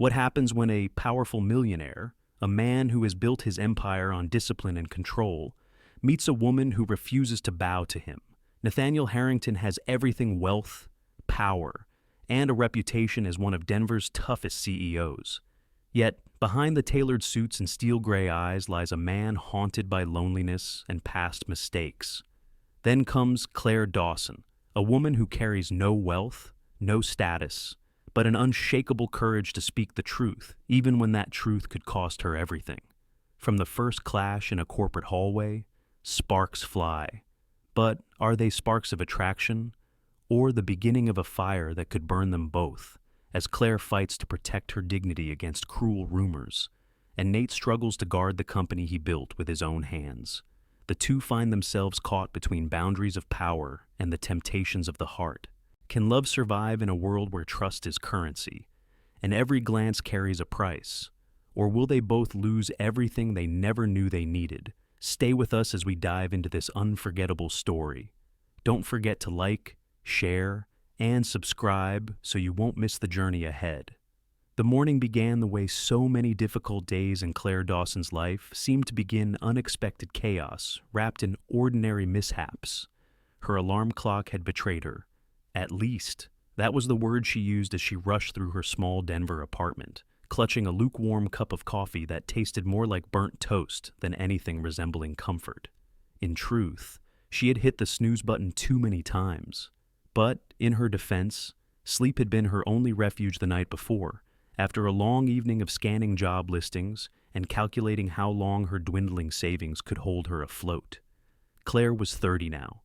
What happens when a powerful millionaire, a man who has built his empire on discipline and control, meets a woman who refuses to bow to him? Nathaniel Harrington has everything: wealth, power, and a reputation as one of Denver's toughest CEOs. Yet, behind the tailored suits and steel gray eyes lies a man haunted by loneliness and past mistakes. Then comes Claire Dawson, a woman who carries no wealth, no status, but an unshakable courage to speak the truth, even when that truth could cost her everything. From the first clash in a corporate hallway, sparks fly. But are they sparks of attraction, or the beginning of a fire that could burn them both, as Claire fights to protect her dignity against cruel rumors, and Nate struggles to guard the company he built with his own hands? The two find themselves caught between boundaries of power and the temptations of the heart. Can love survive in a world where trust is currency, and every glance carries a price? Or will they both lose everything they never knew they needed? Stay with us as we dive into this unforgettable story. Don't forget to like, share, and subscribe so you won't miss the journey ahead. The morning began the way so many difficult days in Claire Dawson's life seemed to begin: unexpected chaos wrapped in ordinary mishaps. Her alarm clock had betrayed her. At least, that was the word she used as she rushed through her small Denver apartment, clutching a lukewarm cup of coffee that tasted more like burnt toast than anything resembling comfort. In truth, she had hit the snooze button too many times. But, in her defense, sleep had been her only refuge the night before, after a long evening of scanning job listings and calculating how long her dwindling savings could hold her afloat. Claire was 30 now.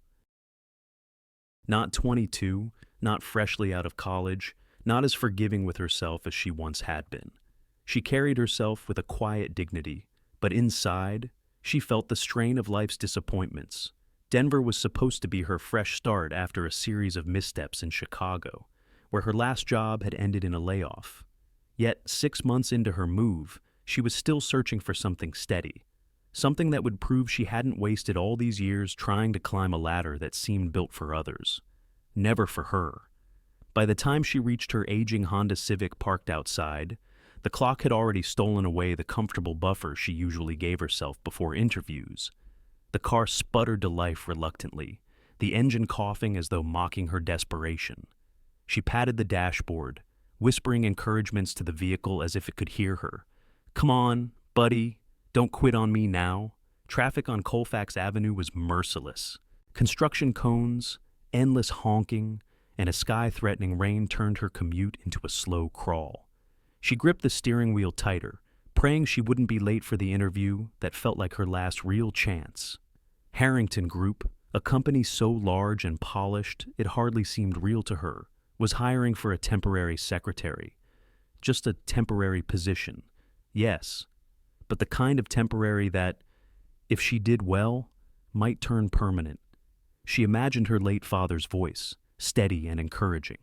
Not 22, not freshly out of college, not as forgiving with herself as she once had been. She carried herself with a quiet dignity, but inside, she felt the strain of life's disappointments. Denver was supposed to be her fresh start after a series of missteps in Chicago, where her last job had ended in a layoff. Yet, 6 months into her move, she was still searching for something steady, something that would prove she hadn't wasted all these years trying to climb a ladder that seemed built for others. Never for her. By the time she reached her aging Honda Civic parked outside, the clock had already stolen away the comfortable buffer she usually gave herself before interviews. The car sputtered to life reluctantly, the engine coughing as though mocking her desperation. She patted the dashboard, whispering encouragements to the vehicle as if it could hear her. "Come on, buddy, don't quit on me now." Traffic on Colfax Avenue was merciless. Construction cones, endless honking, and a sky-threatening rain turned her commute into a slow crawl. She gripped the steering wheel tighter, praying she wouldn't be late for the interview that felt like her last real chance. Harrington Group, a company so large and polished it hardly seemed real to her, was hiring for a temporary secretary. Just a temporary position, yes, but the kind of temporary that, if she did well, might turn permanent. She imagined her late father's voice, steady and encouraging.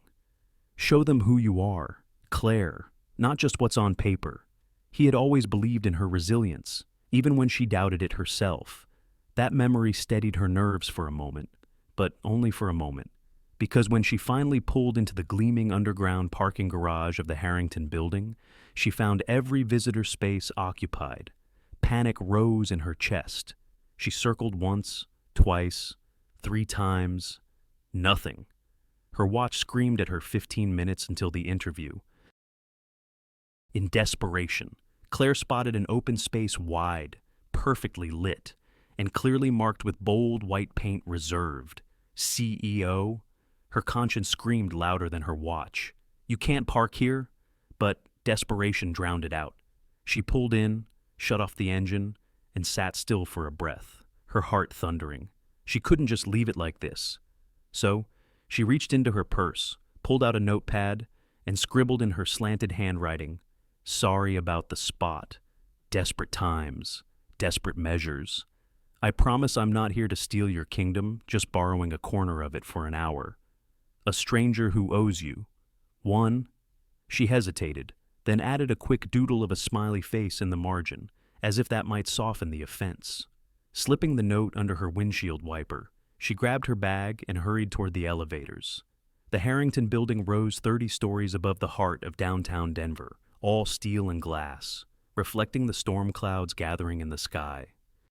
"Show them who you are, Claire, not just what's on paper." He had always believed in her resilience, even when she doubted it herself. That memory steadied her nerves for a moment, but only for a moment, because when she finally pulled into the gleaming underground parking garage of the Harrington building, she found every visitor space occupied. Panic rose in her chest. She circled once, twice, 3 times. Nothing. Her watch screamed at her 15 minutes until the interview. In desperation, Claire spotted an open space wide, perfectly lit, and clearly marked with bold white paint reserved. CEO? Her conscience screamed louder than her watch. "You can't park here?" But desperation drowned it out. She pulled in, shut off the engine, and sat still for a breath, her heart thundering. She couldn't just leave it like this. So, she reached into her purse, pulled out a notepad, and scribbled in her slanted handwriting, "Sorry about the spot. Desperate times. Desperate measures. I promise I'm not here to steal your kingdom, just borrowing a corner of it for an hour. A stranger who owes you. One." She hesitated, then added a quick doodle of a smiley face in the margin, as if that might soften the offense. Slipping the note under her windshield wiper, she grabbed her bag and hurried toward the elevators. The Harrington building rose 30 stories above the heart of downtown Denver, all steel and glass, reflecting the storm clouds gathering in the sky.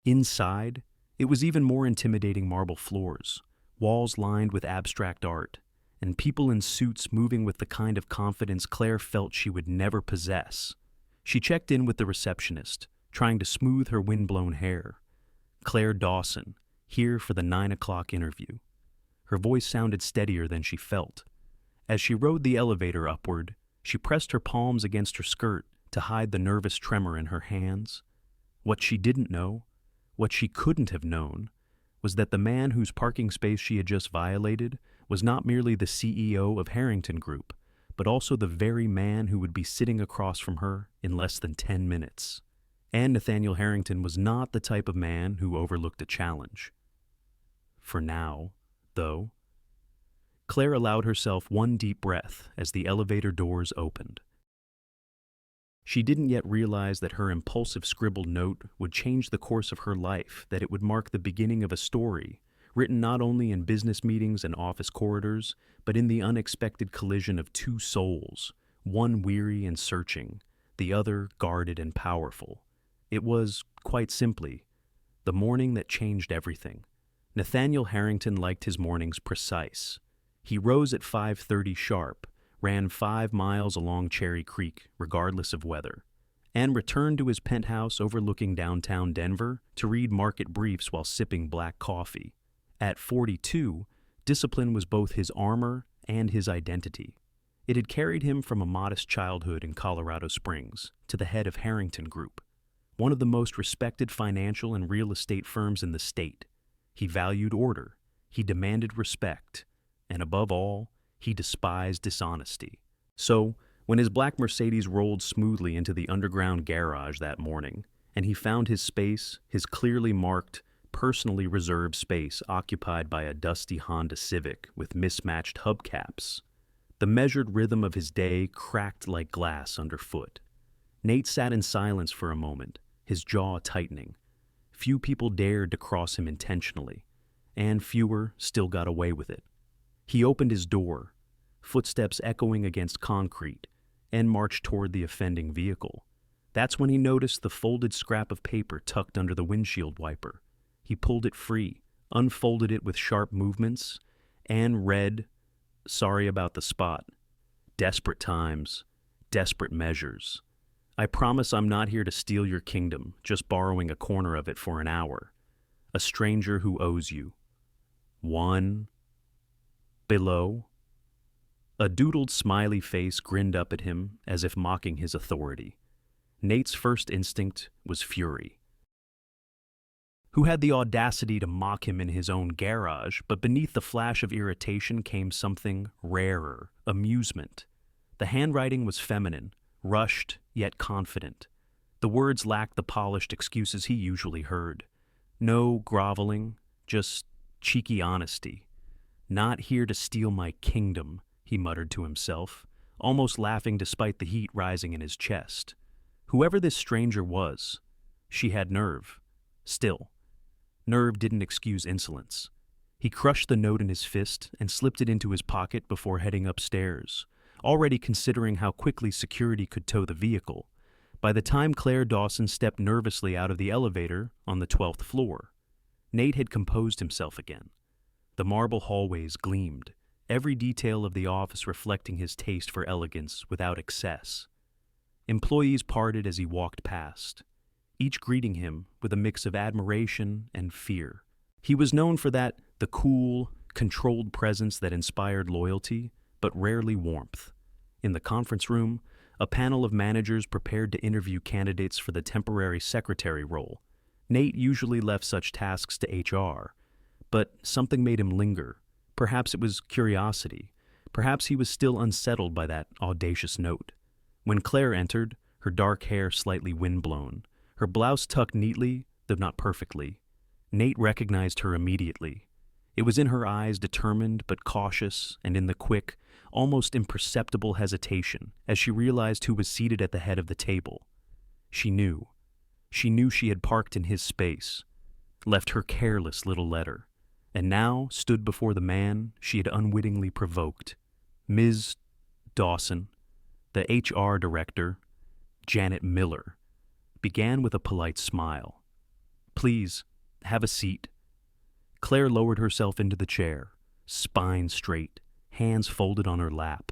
Inside, it was even more intimidating: marble floors, walls lined with abstract art, and people in suits moving with the kind of confidence Claire felt she would never possess. She checked in with the receptionist, trying to smooth her windblown hair. Claire Dawson, here for the 9 o'clock interview. Her voice sounded steadier than she felt. As she rode the elevator upward, she pressed her palms against her skirt to hide the nervous tremor in her hands. What she didn't know, what she couldn't have known, was that the man whose parking space she had just violated was not merely the CEO of Harrington Group, but also the very man who would be sitting across from her in less than 10 minutes. And Nathaniel Harrington was not the type of man who overlooked a challenge. For now, though, Claire allowed herself one deep breath as the elevator doors opened. She didn't yet realize that her impulsive scribbled note would change the course of her life, that it would mark the beginning of a story, written not only in business meetings and office corridors, but in the unexpected collision of two souls, one weary and searching, the other guarded and powerful. It was, quite simply, the morning that changed everything. Nathaniel Harrington liked his mornings precise. He rose at 5:30 sharp, ran 5 miles along Cherry Creek, regardless of weather, and returned to his penthouse overlooking downtown Denver to read market briefs while sipping black coffee. At 42, discipline was both his armor and his identity. It had carried him from a modest childhood in Colorado Springs to the head of Harrington Group, one of the most respected financial and real estate firms in the state. He valued order, he demanded respect, and above all, he despised dishonesty. So, when his black Mercedes rolled smoothly into the underground garage that morning, and he found his space, his clearly marked, personally reserved space occupied by a dusty Honda Civic with mismatched hubcaps, the measured rhythm of his day cracked like glass underfoot. Nate sat in silence for a moment, his jaw tightening. Few people dared to cross him intentionally, and fewer still got away with it. He opened his door, footsteps echoing against concrete, and marched toward the offending vehicle. That's when he noticed the folded scrap of paper tucked under the windshield wiper. He pulled it free, unfolded it with sharp movements, and read, "Sorry about the spot. Desperate times, desperate measures. I promise I'm not here to steal your kingdom, just borrowing a corner of it for an hour. A stranger who owes you. One." Below, a doodled smiley face grinned up at him as if mocking his authority. Nate's first instinct was fury. Who had the audacity to mock him in his own garage? But beneath the flash of irritation came something rarer: amusement. The handwriting was feminine, rushed yet confident. The words lacked the polished excuses he usually heard. No groveling, just cheeky honesty. "Not here to steal my kingdom," he muttered to himself, almost laughing despite the heat rising in his chest. Whoever this stranger was, she had nerve. Still, nerve didn't excuse insolence. He crushed the note in his fist and slipped it into his pocket before heading upstairs, already considering how quickly security could tow the vehicle. By the time Claire Dawson stepped nervously out of the elevator on the 12th floor, Nate had composed himself again. The marble hallways gleamed, every detail of the office reflecting his taste for elegance without excess. Employees parted as he walked past, each greeting him with a mix of admiration and fear. He was known for the cool, controlled presence that inspired loyalty, but rarely warmth. In the conference room, a panel of managers prepared to interview candidates for the temporary secretary role. Nate usually left such tasks to HR, but something made him linger. Perhaps it was curiosity. Perhaps he was still unsettled by that audacious note. When Claire entered, her dark hair slightly windblown, her blouse tucked neatly, though not perfectly, Nate recognized her immediately. It was in her eyes, determined but cautious, and in the quick, almost imperceptible hesitation as she realized who was seated at the head of the table. She knew. She knew she had parked in his space, left her careless little letter, and now stood before the man she had unwittingly provoked. Ms. Dawson, the HR director, Janet Miller, began with a polite smile. "Please, have a seat." Claire lowered herself into the chair, spine straight, hands folded on her lap.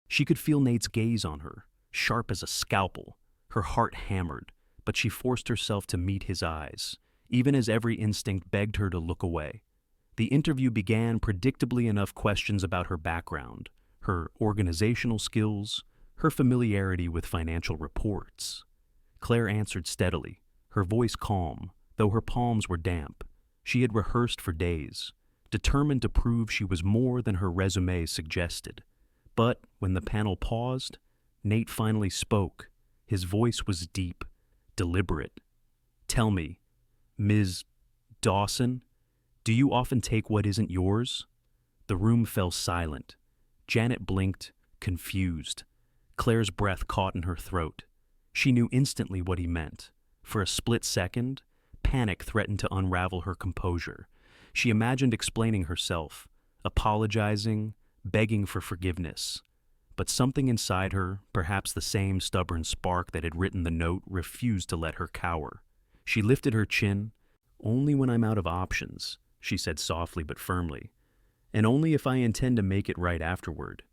She could feel Nate's gaze on her, sharp as a scalpel. Her heart hammered, but she forced herself to meet his eyes, even as every instinct begged her to look away. The interview began predictably enough questions about her background, her organizational skills, her familiarity with financial reports. Claire answered steadily, her voice calm, though her palms were damp. She had rehearsed for days, determined to prove she was more than her resume suggested. But when the panel paused, Nate finally spoke. His voice was deep, deliberate. "Tell me, Ms. Dawson, do you often take what isn't yours?" The room fell silent. Janet blinked, confused. Claire's breath caught in her throat. She knew instantly what he meant. For a split second, panic threatened to unravel her composure. She imagined explaining herself, apologizing, begging for forgiveness. But something inside her, perhaps the same stubborn spark that had written the note, refused to let her cower. She lifted her chin. "Only when I'm out of options," she said softly but firmly. "And only if I intend to make it right afterward."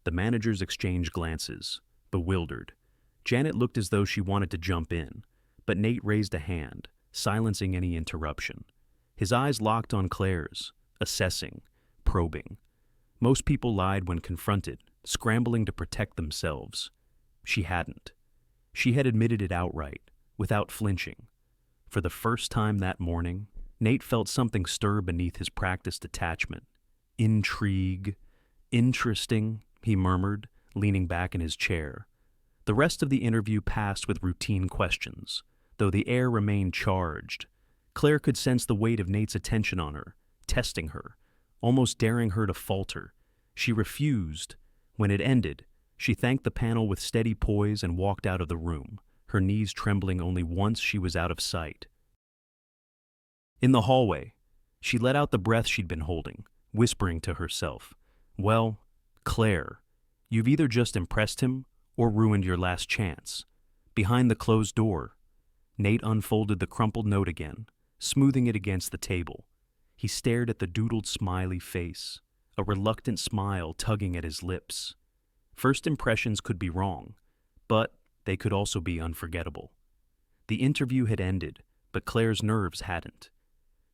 The managers exchanged glances, bewildered. Janet looked as though she wanted to jump in, but Nate raised a hand, silencing any interruption. His eyes locked on Claire's, assessing, probing. Most people lied when confronted, scrambling to protect themselves. She hadn't. She had admitted it outright, without flinching. For the first time that morning, Nate felt something stir beneath his practiced attachment. "Intrigue. Interesting," he murmured, leaning back in his chair. The rest of the interview passed with routine questions, though the air remained charged. Claire could sense the weight of Nate's attention on her, testing her, almost daring her to falter. She refused. When it ended, she thanked the panel with steady poise and walked out of the room, her knees trembling only once she was out of sight. In the hallway, she let out the breath she'd been holding, whispering to herself, "Well, Claire, you've either just impressed him or ruined your last chance." Behind the closed door, Nate unfolded the crumpled note again, smoothing it against the table. He stared at the doodled smiley face, a reluctant smile tugging at his lips. First impressions could be wrong, but they could also be unforgettable. The interview had ended, but Claire's nerves hadn't.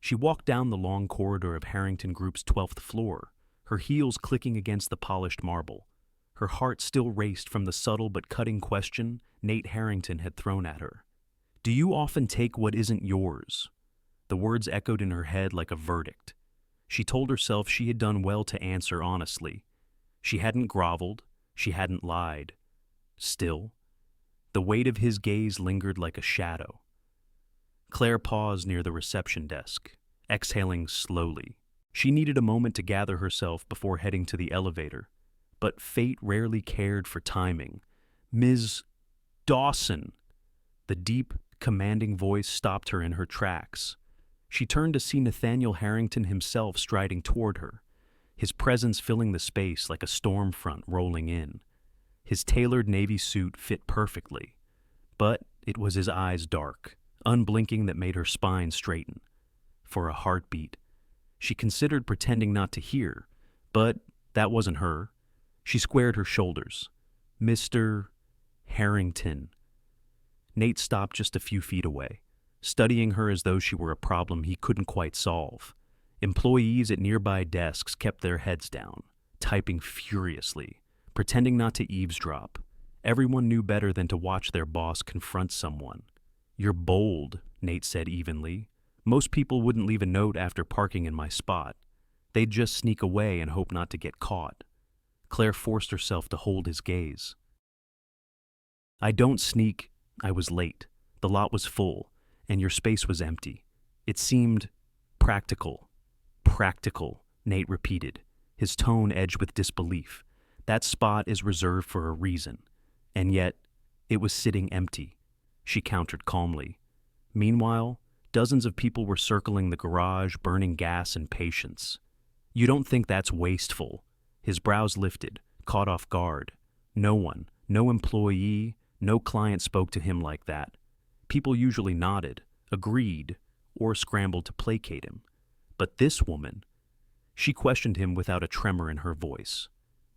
She walked down the long corridor of Harrington Group's 12th floor, her heels clicking against the polished marble. Her heart still raced from the subtle but cutting question Nate Harrington had thrown at her. "Do you often take what isn't yours?" The words echoed in her head like a verdict. She told herself she had done well to answer honestly. She hadn't groveled, she hadn't lied. Still, the weight of his gaze lingered like a shadow. Claire paused near the reception desk, exhaling slowly. She needed a moment to gather herself before heading to the elevator, but fate rarely cared for timing. "Ms. Dawson!" The deep, commanding voice stopped her in her tracks. She turned to see Nathaniel Harrington himself striding toward her, his presence filling the space like a storm front rolling in. His tailored navy suit fit perfectly, but it was his eyes dark, unblinking, that made her spine straighten. For a heartbeat, she considered pretending not to hear, but that wasn't her. She squared her shoulders. "Mr. Harrington." Nate stopped just a few feet away, studying her as though she were a problem he couldn't quite solve. Employees at nearby desks kept their heads down, typing furiously, pretending not to eavesdrop. Everyone knew better than to watch their boss confront someone. "You're bold," Nate said evenly. "Most people wouldn't leave a note after parking in my spot. They'd just sneak away and hope not to get caught." Claire forced herself to hold his gaze. "I don't sneak. I was late. The lot was full, and your space was empty. It seemed practical." "Practical," Nate repeated, his tone edged with disbelief. "That spot is reserved for a reason. And yet, it was sitting empty," she countered calmly. Meanwhile, dozens of people were circling the garage, burning gas and patience. "You don't think that's wasteful?" His brows lifted, caught off guard. No one, No employee, no client spoke to him like that. People usually nodded, agreed, or scrambled to placate him. But this woman, she questioned him without a tremor in her voice.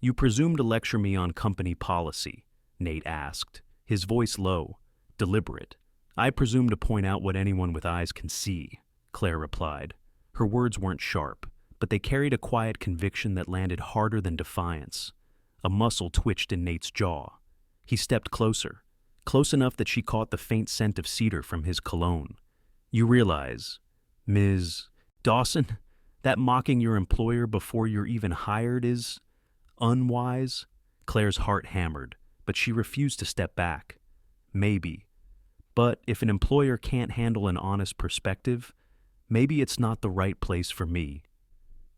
"You presume to lecture me on company policy," Nate asked, his voice low, deliberate. "I presume to point out what anyone with eyes can see," Claire replied. Her words weren't sharp, but they carried a quiet conviction that landed harder than defiance. A muscle twitched in Nate's jaw. He stepped closer, close enough that she caught the faint scent of cedar from his cologne. "You realize, Ms. Dawson, that mocking your employer before you're even hired is unwise?" Claire's heart hammered, but she refused to step back. "Maybe. But if an employer can't handle an honest perspective, maybe it's not the right place for me."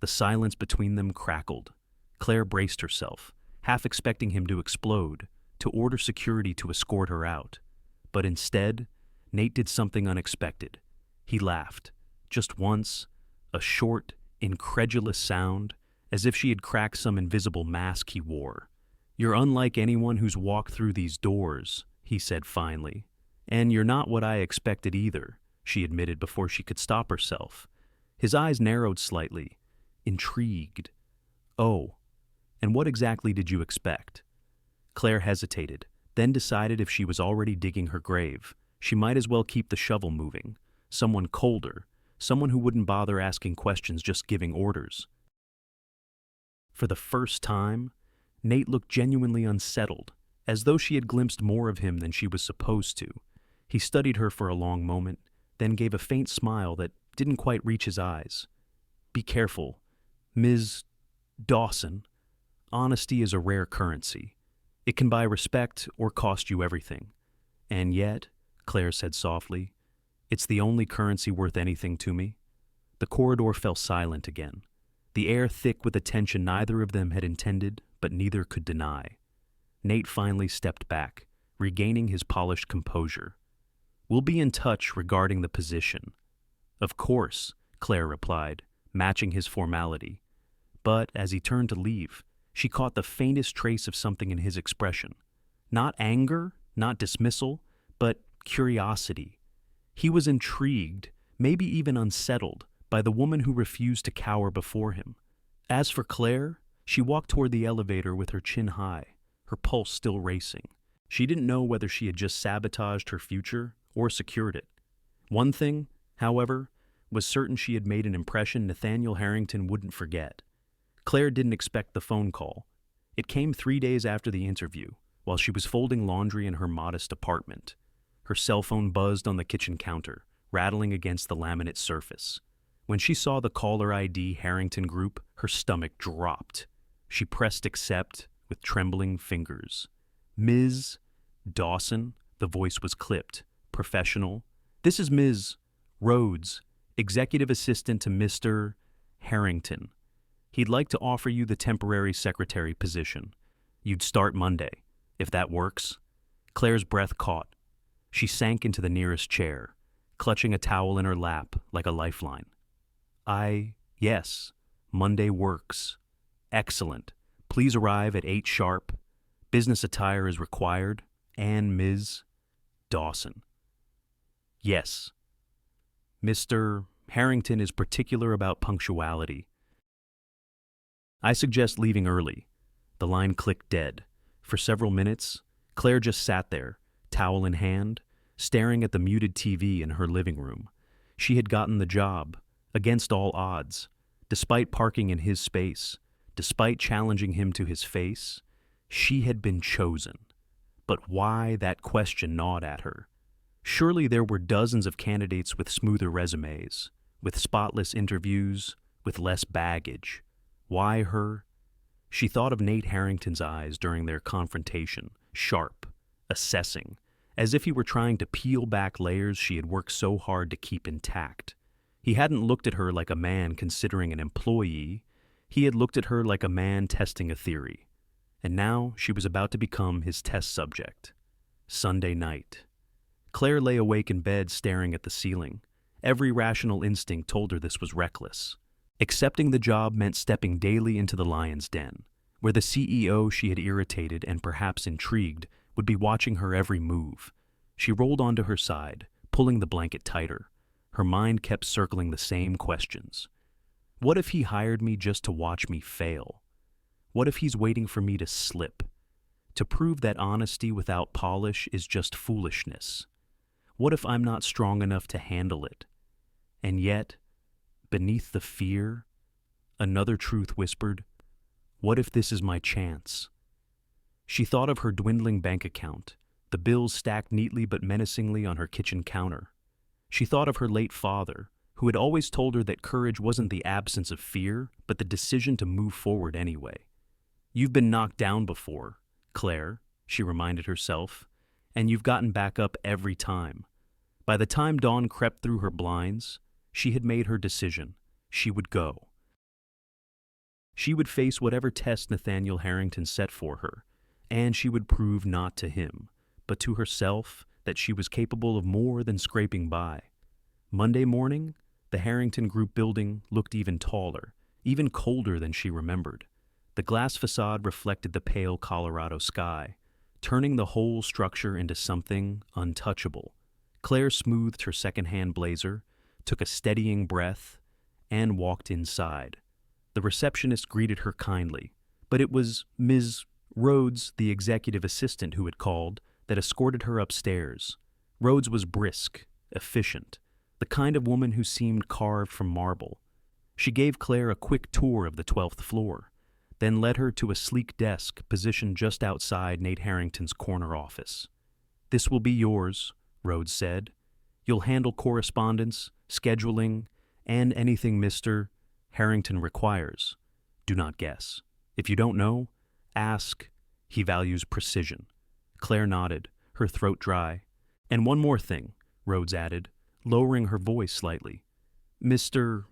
The silence between them crackled. Claire braced herself, half expecting him to explode, to order security to escort her out. But instead, Nate did something unexpected. He laughed, just once, a short, incredulous sound, as if she had cracked some invisible mask he wore. "You're unlike anyone who's walked through these doors," he said finally. "And you're not what I expected either," she admitted before she could stop herself. His eyes narrowed slightly, intrigued. "Oh, and what exactly did you expect?" Claire hesitated, then decided if she was already digging her grave, she might as well keep the shovel moving. Someone colder, someone who wouldn't bother asking questions, just giving orders. For the first time, Nate looked genuinely unsettled, as though she had glimpsed more of him than she was supposed to. He studied her for a long moment, then gave a faint smile that didn't quite reach his eyes. "Be careful, Ms. Dawson. Honesty is a rare currency. It can buy respect or cost you everything. And yet," Claire said softly, "it's the only currency worth anything to me." The corridor fell silent again, the air thick with a tension neither of them had intended, but neither could deny. Nate finally stepped back, regaining his polished composure. "We'll be in touch regarding the position." "Of course," Claire replied, matching his formality. But as he turned to leave, she caught the faintest trace of something in his expression. Not anger, not dismissal, but curiosity. He was intrigued, maybe even unsettled, by the woman who refused to cower before him. As for Claire, she walked toward the elevator with her chin high, her pulse still racing. She didn't know whether she had just sabotaged her future or secured it. One thing, however, was certain: she had made an impression Nathaniel Harrington wouldn't forget. Claire didn't expect the phone call. It came 3 days after the interview, while she was folding laundry in her modest apartment. Her cell phone buzzed on the kitchen counter, rattling against the laminate surface. When she saw the caller ID Harrington Group, her stomach dropped. She pressed accept with trembling fingers. "Ms. Dawson," the voice was clipped, professional. "This is Ms. Rhodes, executive assistant to Mr. Harrington. He'd like to offer you the temporary secretary position. You'd start Monday, if that works." Claire's breath caught. She sank into the nearest chair, clutching a towel in her lap like a lifeline. Yes, Monday works. Excellent. Please arrive at 8 sharp. Business attire is required. And Ms. Dawson." "Yes. Mr. Harrington is particular about punctuality. I suggest leaving early." The line clicked dead. For several minutes, Claire just sat there, towel in hand, staring at the muted TV in her living room. She had gotten the job, against all odds, despite parking in his space, despite challenging him to his face. She had been chosen. But why? That question gnawed at her. Surely there were dozens of candidates with smoother resumes, with spotless interviews, with less baggage. Why her? She thought of Nate Harrington's eyes during their confrontation, sharp, assessing, as if he were trying to peel back layers she had worked so hard to keep intact. He hadn't looked at her like a man considering an employee. He had looked at her like a man testing a theory. And now she was about to become his test subject. Sunday night. Claire lay awake in bed staring at the ceiling. Every rational instinct told her this was reckless. Accepting the job meant stepping daily into the lion's den, where the CEO she had irritated and perhaps intrigued would be watching her every move. She rolled onto her side, pulling the blanket tighter. Her mind kept circling the same questions. What if he hired me just to watch me fail? What if he's waiting for me to slip? To prove that honesty without polish is just foolishness? What if I'm not strong enough to handle it? And yet, beneath the fear, another truth whispered, what if this is my chance? She thought of her dwindling bank account, the bills stacked neatly but menacingly on her kitchen counter. She thought of her late father, who had always told her that courage wasn't the absence of fear, but the decision to move forward anyway. You've been knocked down before, Claire, she reminded herself, and you've gotten back up every time. By the time dawn crept through her blinds, she had made her decision. She would go. She would face whatever test Nathaniel Harrington set for her, and she would prove not to him, but to herself that she was capable of more than scraping by. Monday morning, the Harrington Group building looked even taller, even colder than she remembered. The glass facade reflected the pale Colorado sky, turning the whole structure into something untouchable. Claire smoothed her second-hand blazer, took a steadying breath, and walked inside. The receptionist greeted her kindly, but it was Ms. Rhodes, the executive assistant who had called, that escorted her upstairs. Rhodes was brisk, efficient, the kind of woman who seemed carved from marble. She gave Claire a quick tour of the 12th floor, then led her to a sleek desk positioned just outside Nate Harrington's corner office. "This will be yours," Rhodes said. "You'll handle correspondence, scheduling, and anything Mr. Harrington requires. Do not guess. If you don't know, ask. He values precision." Claire nodded, her throat dry. "And one more thing," Rhodes added, lowering her voice slightly. "Mr.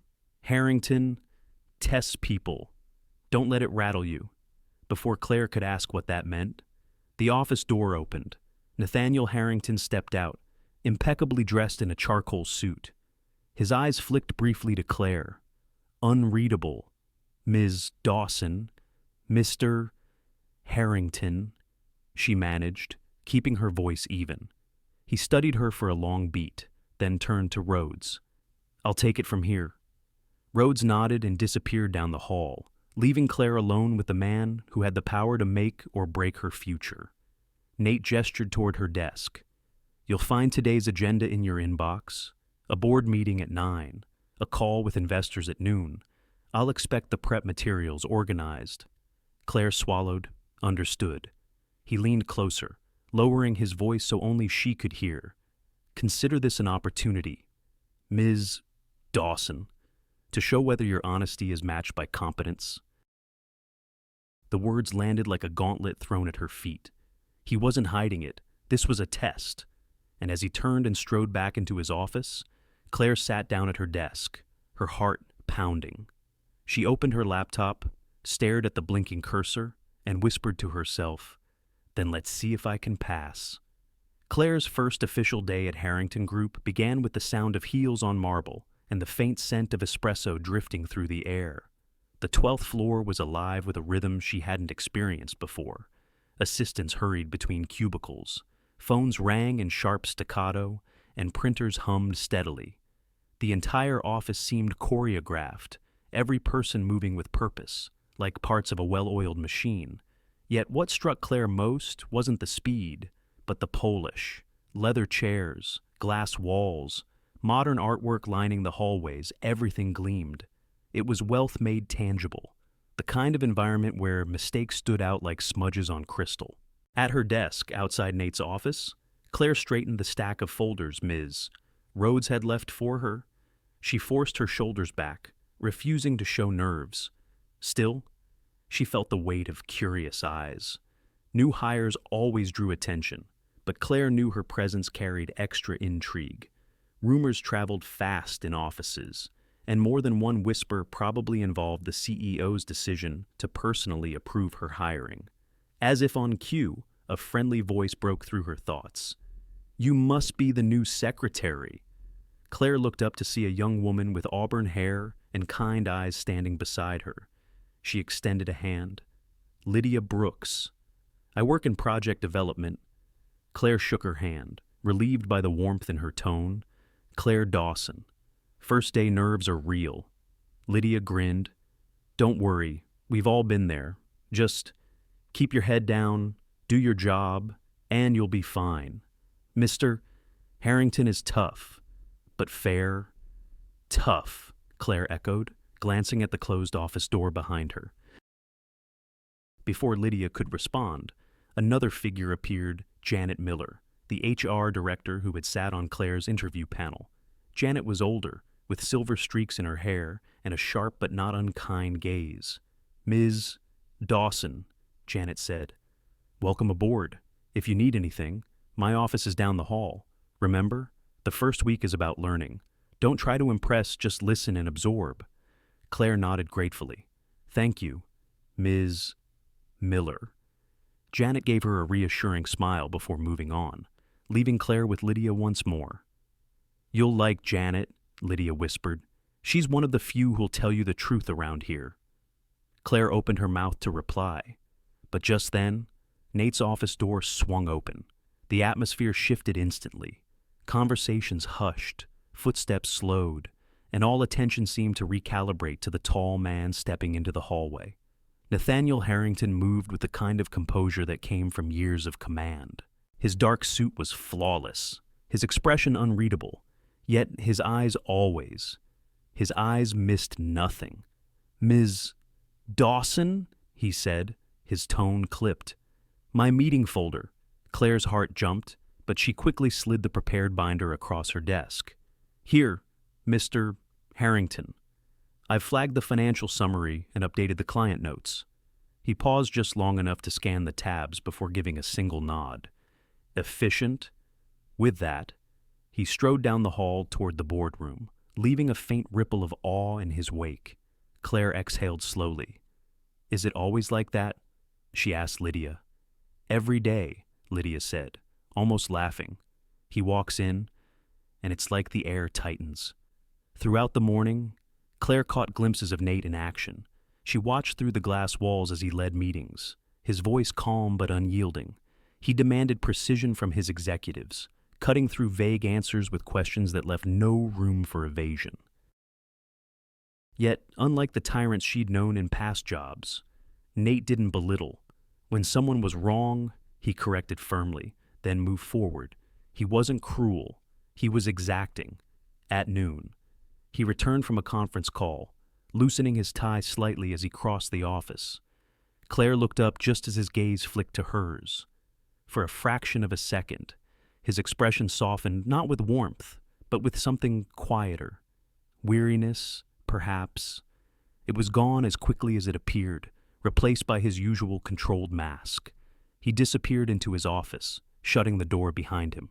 Harrington tests people. Don't let it rattle you." Before Claire could ask what that meant, the office door opened. Nathaniel Harrington stepped out, impeccably dressed in a charcoal suit. His eyes flicked briefly to Claire. Unreadable. "Ms. Dawson, Mr. Harrington," she managed, keeping her voice even. He studied her for a long beat, then turned to Rhodes. "I'll take it from here." Rhodes nodded and disappeared down the hall, leaving Claire alone with the man who had the power to make or break her future. Nate gestured toward her desk. "You'll find today's agenda in your inbox. A board meeting at 9, a call with investors at noon. I'll expect the prep materials organized." Claire swallowed, understood. He leaned closer, lowering his voice so only she could hear. "Consider this an opportunity, Ms. Dawson, to show whether your honesty is matched by competence." The words landed like a gauntlet thrown at her feet. He wasn't hiding it. This was a test. And as he turned and strode back into his office, Claire sat down at her desk, her heart pounding. She opened her laptop, stared at the blinking cursor, and whispered to herself, "Then let's see if I can pass." Claire's first official day at Harrington Group began with the sound of heels on marble and the faint scent of espresso drifting through the air. The 12th floor was alive with a rhythm she hadn't experienced before. Assistants hurried between cubicles. Phones rang in sharp staccato, and printers hummed steadily. The entire office seemed choreographed, every person moving with purpose, like parts of a well-oiled machine. Yet what struck Claire most wasn't the speed, but the polish. Leather chairs, glass walls, modern artwork lining the hallways, everything gleamed. It was wealth made tangible, the kind of environment where mistakes stood out like smudges on crystal. At her desk, outside Nate's office, Claire straightened the stack of folders Ms. Rhodes had left for her. She forced her shoulders back, refusing to show nerves. Still, she felt the weight of curious eyes. New hires always drew attention, but Claire knew her presence carried extra intrigue. Rumors traveled fast in offices, and more than one whisper probably involved the CEO's decision to personally approve her hiring. As if on cue, a friendly voice broke through her thoughts. "You must be the new secretary." Claire looked up to see a young woman with auburn hair and kind eyes standing beside her. She extended a hand. Lydia Brooks. I work in project development. Claire shook her hand, relieved by the warmth in her tone. Claire Dawson. First day nerves are real. Lydia grinned. Don't worry, we've all been there. Just keep your head down, do your job, and you'll be fine. Mr. Harrington is tough, but fair. Tough, Claire echoed, glancing at the closed office door behind her. Before Lydia could respond, another figure appeared, Janet Miller, the HR director who had sat on Claire's interview panel. Janet was older, with silver streaks in her hair and a sharp but not unkind gaze. Ms. Dawson, Janet said. Welcome aboard. If you need anything, my office is down the hall. Remember, the first week is about learning. Don't try to impress, just listen and absorb. Claire nodded gratefully. Thank you, Ms. Miller. Janet gave her a reassuring smile before moving on, leaving Claire with Lydia once more. You'll like Janet, Lydia whispered. She's one of the few who'll tell you the truth around here. Claire opened her mouth to reply, but just then, Nate's office door swung open. The atmosphere shifted instantly. Conversations hushed, footsteps slowed, and all attention seemed to recalibrate to the tall man stepping into the hallway. Nathaniel Harrington moved with the kind of composure that came from years of command. His dark suit was flawless, his expression unreadable, yet his eyes missed nothing. Ms. Dawson, he said, his tone clipped. My meeting folder. Claire's heart jumped, but she quickly slid the prepared binder across her desk. Here, Mr. Harrington. I've flagged the financial summary and updated the client notes. He paused just long enough to scan the tabs before giving a single nod. Efficient. With that, he strode down the hall toward the boardroom, leaving a faint ripple of awe in his wake. Claire exhaled slowly. Is it always like that? She asked Lydia. Every day, Lydia said, almost laughing. He walks in, and it's like the air tightens. Throughout the morning, Claire caught glimpses of Nate in action. She watched through the glass walls as he led meetings, his voice calm but unyielding. He demanded precision from his executives, cutting through vague answers with questions that left no room for evasion. Yet, unlike the tyrants she'd known in past jobs, Nate didn't belittle. When someone was wrong, he corrected firmly, then moved forward. He wasn't cruel. He was exacting. At noon, he returned from a conference call, loosening his tie slightly as he crossed the office. Claire looked up just as his gaze flicked to hers. For a fraction of a second, his expression softened not with warmth, but with something quieter. Weariness, perhaps. It was gone as quickly as it appeared, replaced by his usual controlled mask. He disappeared into his office, shutting the door behind him.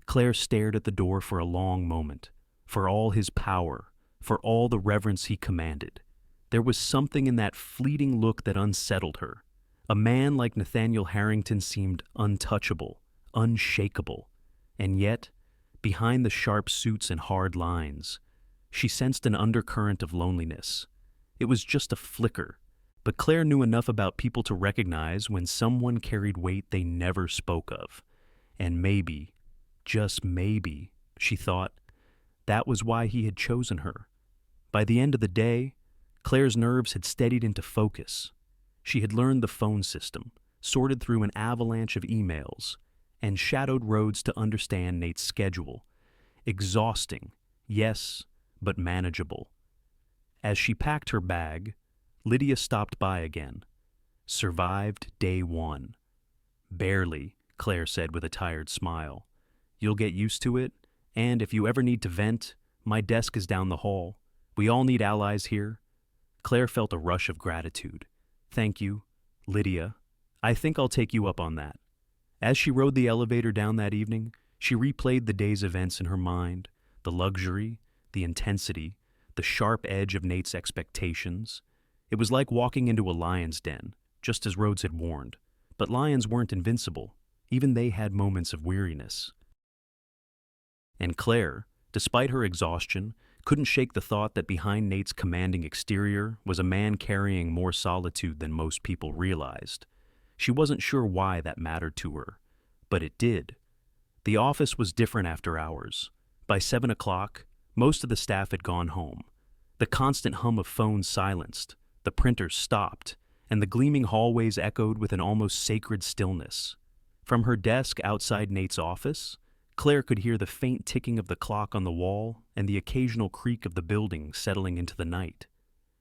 Claire stared at the door for a long moment. For all his power, for all the reverence he commanded. There was something in that fleeting look that unsettled her. A man like Nathaniel Harrington seemed untouchable, unshakable, and yet, behind the sharp suits and hard lines, she sensed an undercurrent of loneliness. It was just a flicker, but Claire knew enough about people to recognize when someone carried weight they never spoke of. And maybe, just maybe, she thought, that was why he had chosen her. By the end of the day, Claire's nerves had steadied into focus. She had learned the phone system, sorted through an avalanche of emails, and shadowed roads to understand Nate's schedule. Exhausting, yes, but manageable. As she packed her bag, Lydia stopped by again. Survived day one. Barely, Claire said with a tired smile. You'll get used to it. And if you ever need to vent, my desk is down the hall. We all need allies here. Claire felt a rush of gratitude. Thank you, Lydia. I think I'll take you up on that. As she rode the elevator down that evening, she replayed the day's events in her mind, the luxury, the intensity, the sharp edge of Nate's expectations. It was like walking into a lion's den, just as Rhodes had warned. But lions weren't invincible. Even they had moments of weariness. And Claire, despite her exhaustion, couldn't shake the thought that behind Nate's commanding exterior was a man carrying more solitude than most people realized. She wasn't sure why that mattered to her, but it did. The office was different after hours. By 7 o'clock, most of the staff had gone home. The constant hum of phones silenced, the printers stopped, and the gleaming hallways echoed with an almost sacred stillness. From her desk outside Nate's office, Claire could hear the faint ticking of the clock on the wall and the occasional creak of the building settling into the night.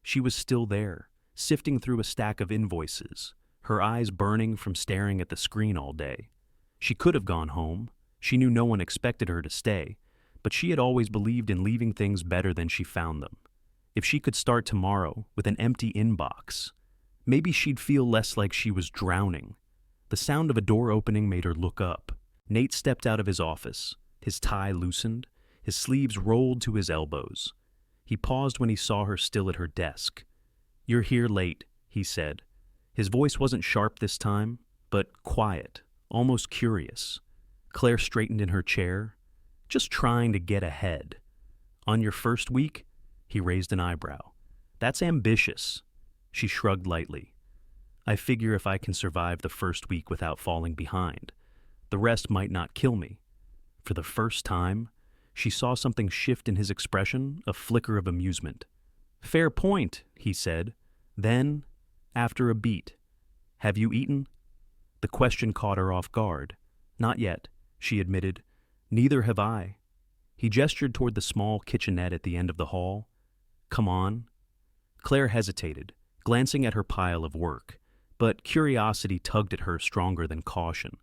She was still there, sifting through a stack of invoices, her eyes burning from staring at the screen all day. She could have gone home. She knew no one expected her to stay, but she had always believed in leaving things better than she found them. If she could start tomorrow with an empty inbox, maybe she'd feel less like she was drowning. The sound of a door opening made her look up. Nate stepped out of his office, his tie loosened, his sleeves rolled to his elbows. He paused when he saw her still at her desk. "You're here late," he said. His voice wasn't sharp this time, but quiet, almost curious. Claire straightened in her chair, just trying to get ahead. "On your first week?" He raised an eyebrow. "That's ambitious." She shrugged lightly. "I figure if I can survive the first week without falling behind, the rest might not kill me." For the first time, she saw something shift in his expression, a flicker of amusement. "Fair point," he said. Then, after a beat, "Have you eaten?" The question caught her off guard. "Not yet," she admitted. "Neither have I." He gestured toward the small kitchenette at the end of the hall. "Come on." Claire hesitated, glancing at her pile of work, but curiosity tugged at her stronger than caution.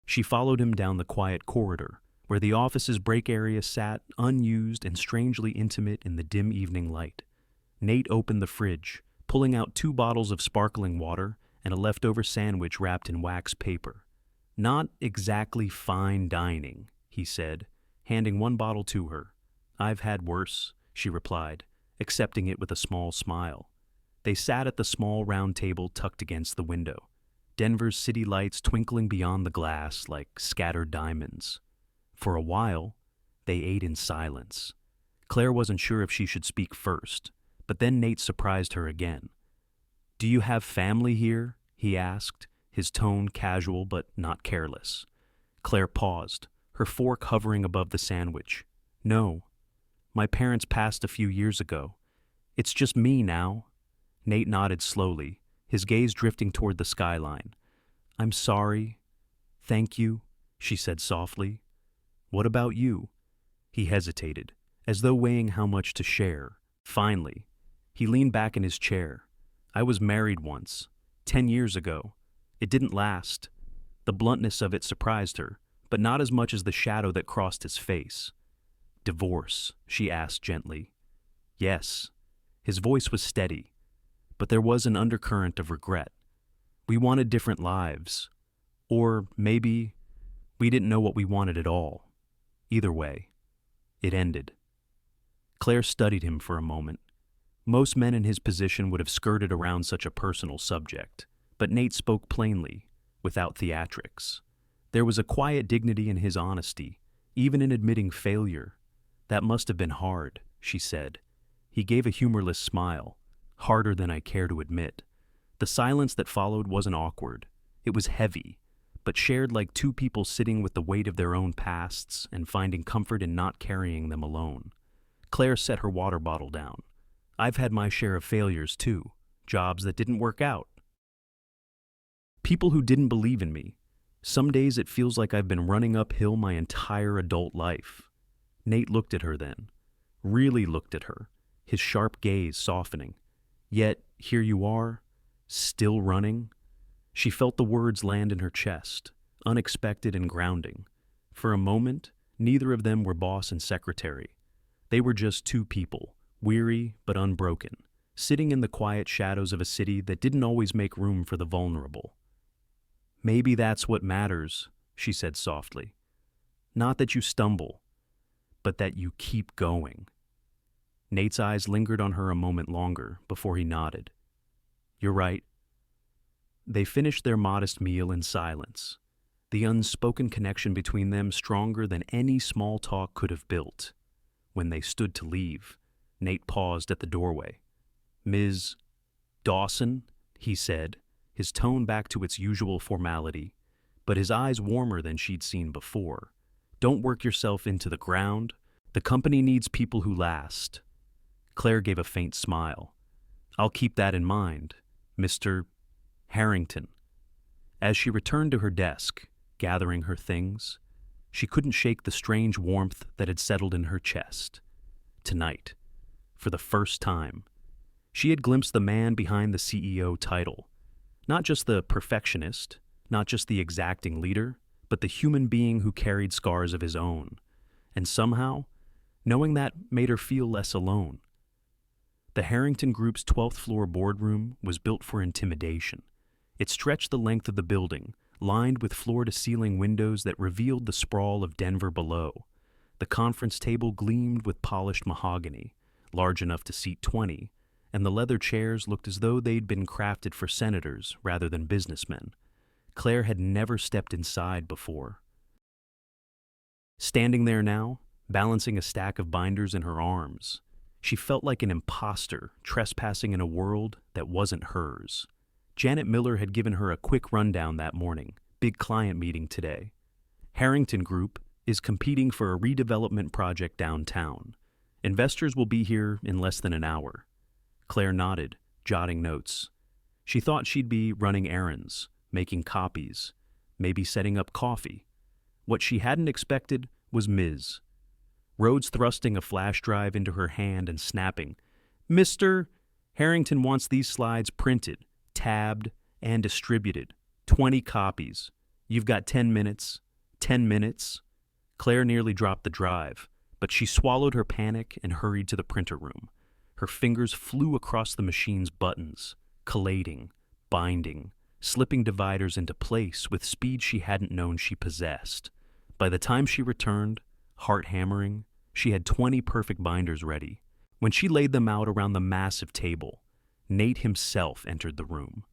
She followed him down the quiet corridor, where the office's break area sat, unused and strangely intimate in the dim evening light. Nate opened the fridge, pulling out 2 bottles of sparkling water and a leftover sandwich wrapped in wax paper. "Not exactly fine dining," he said, handing 1 bottle to her. "I've had worse," she replied, accepting it with a small smile. They sat at the small round table tucked against the window, Denver's city lights twinkling beyond the glass like scattered diamonds. For a while, they ate in silence. Claire wasn't sure if she should speak first, but then Nate surprised her again. "Do you have family here?" he asked, his tone casual but not careless. Claire paused, her fork hovering above the sandwich. "No. My parents passed a few years ago. It's just me now." Nate nodded slowly, his gaze drifting toward the skyline. "I'm sorry." "Thank you," she said softly. "What about you?" He hesitated, as though weighing how much to share. Finally, he leaned back in his chair. "I was married once, 10 years ago. It didn't last." The bluntness of it surprised her, but not as much as the shadow that crossed his face. "Divorce?" she asked gently. "Yes." His voice was steady, but there was an undercurrent of regret. "We wanted different lives. Or maybe we didn't know what we wanted at all. Either way, it ended." Claire studied him for a moment. Most men in his position would have skirted around such a personal subject, but Nate spoke plainly, without theatrics. There was a quiet dignity in his honesty, even in admitting failure. "That must have been hard," she said. He gave a humorless smile, "Harder than I care to admit." The silence that followed wasn't awkward. It was heavy, but shared like 2 people sitting with the weight of their own pasts and finding comfort in not carrying them alone. Claire set her water bottle down. "I've had my share of failures too, jobs that didn't work out. People who didn't believe in me. Some days it feels like I've been running uphill my entire adult life." Nate looked at her then, really looked at her, his sharp gaze softening. "Yet, here you are, still running." She felt the words land in her chest, unexpected and grounding. For a moment, neither of them were boss and secretary. They were just 2 people, weary but unbroken, sitting in the quiet shadows of a city that didn't always make room for the vulnerable. "Maybe that's what matters," she said softly. "Not that you stumble, but that you keep going." Nate's eyes lingered on her a moment longer before he nodded. "You're right." They finished their modest meal in silence, the unspoken connection between them stronger than any small talk could have built. When they stood to leave, Nate paused at the doorway. "Ms. Dawson," he said, his tone back to its usual formality, but his eyes warmer than she'd seen before. "Don't work yourself into the ground. The company needs people who last." Claire gave a faint smile. "I'll keep that in mind, Mr. Harrington." As she returned to her desk, gathering her things, she couldn't shake the strange warmth that had settled in her chest. Tonight, for the first time, she had glimpsed the man behind the CEO title. Not just the perfectionist, not just the exacting leader, but the human being who carried scars of his own. And somehow, knowing that made her feel less alone. The Harrington Group's 12th floor boardroom was built for intimidation. It stretched the length of the building, lined with floor-to-ceiling windows that revealed the sprawl of Denver below. The conference table gleamed with polished mahogany, large enough to seat 20, and the leather chairs looked as though they'd been crafted for senators rather than businessmen. Claire had never stepped inside before. Standing there now, balancing a stack of binders in her arms, she felt like an imposter trespassing in a world that wasn't hers. Janet Miller had given her a quick rundown that morning. Big client meeting today. Harrington Group is competing for a redevelopment project downtown. Investors will be here in less than an hour. Claire nodded, jotting notes. She thought she'd be running errands, making copies, maybe setting up coffee. What she hadn't expected was Ms. Rhodes thrusting a flash drive into her hand and snapping, "Mr. Harrington wants these slides printed, tabbed, and distributed. 20 copies. You've got 10 minutes. 10 minutes." Claire nearly dropped the drive, but she swallowed her panic and hurried to the printer room. Her fingers flew across the machine's buttons, collating, binding, slipping dividers into place with speed she hadn't known she possessed. By the time she returned, heart hammering, she had 20 perfect binders ready. When she laid them out around the massive table, Nate himself entered the room.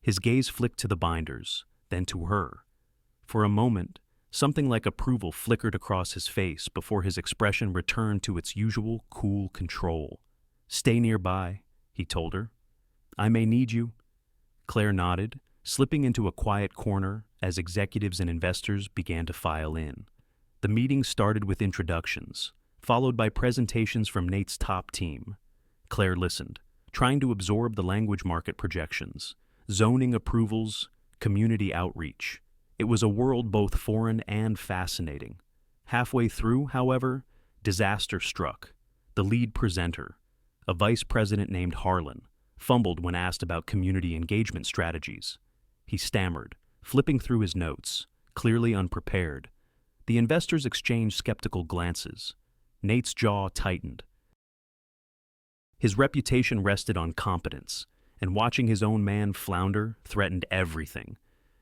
His gaze flicked to the binders, then to her. For a moment, something like approval flickered across his face before his expression returned to its usual cool control. "Stay nearby," he told her. "I may need you." Claire nodded, slipping into a quiet corner as executives and investors began to file in. The meeting started with introductions, followed by presentations from Nate's top team. Claire listened, trying to absorb the language market projections, zoning approvals, community outreach. It was a world both foreign and fascinating. Halfway through, however, disaster struck. The lead presenter, a vice president named Harlan, fumbled when asked about community engagement strategies. He stammered, flipping through his notes, clearly unprepared. The investors exchanged skeptical glances. Nate's jaw tightened. His reputation rested on competence, and watching his own man flounder threatened everything.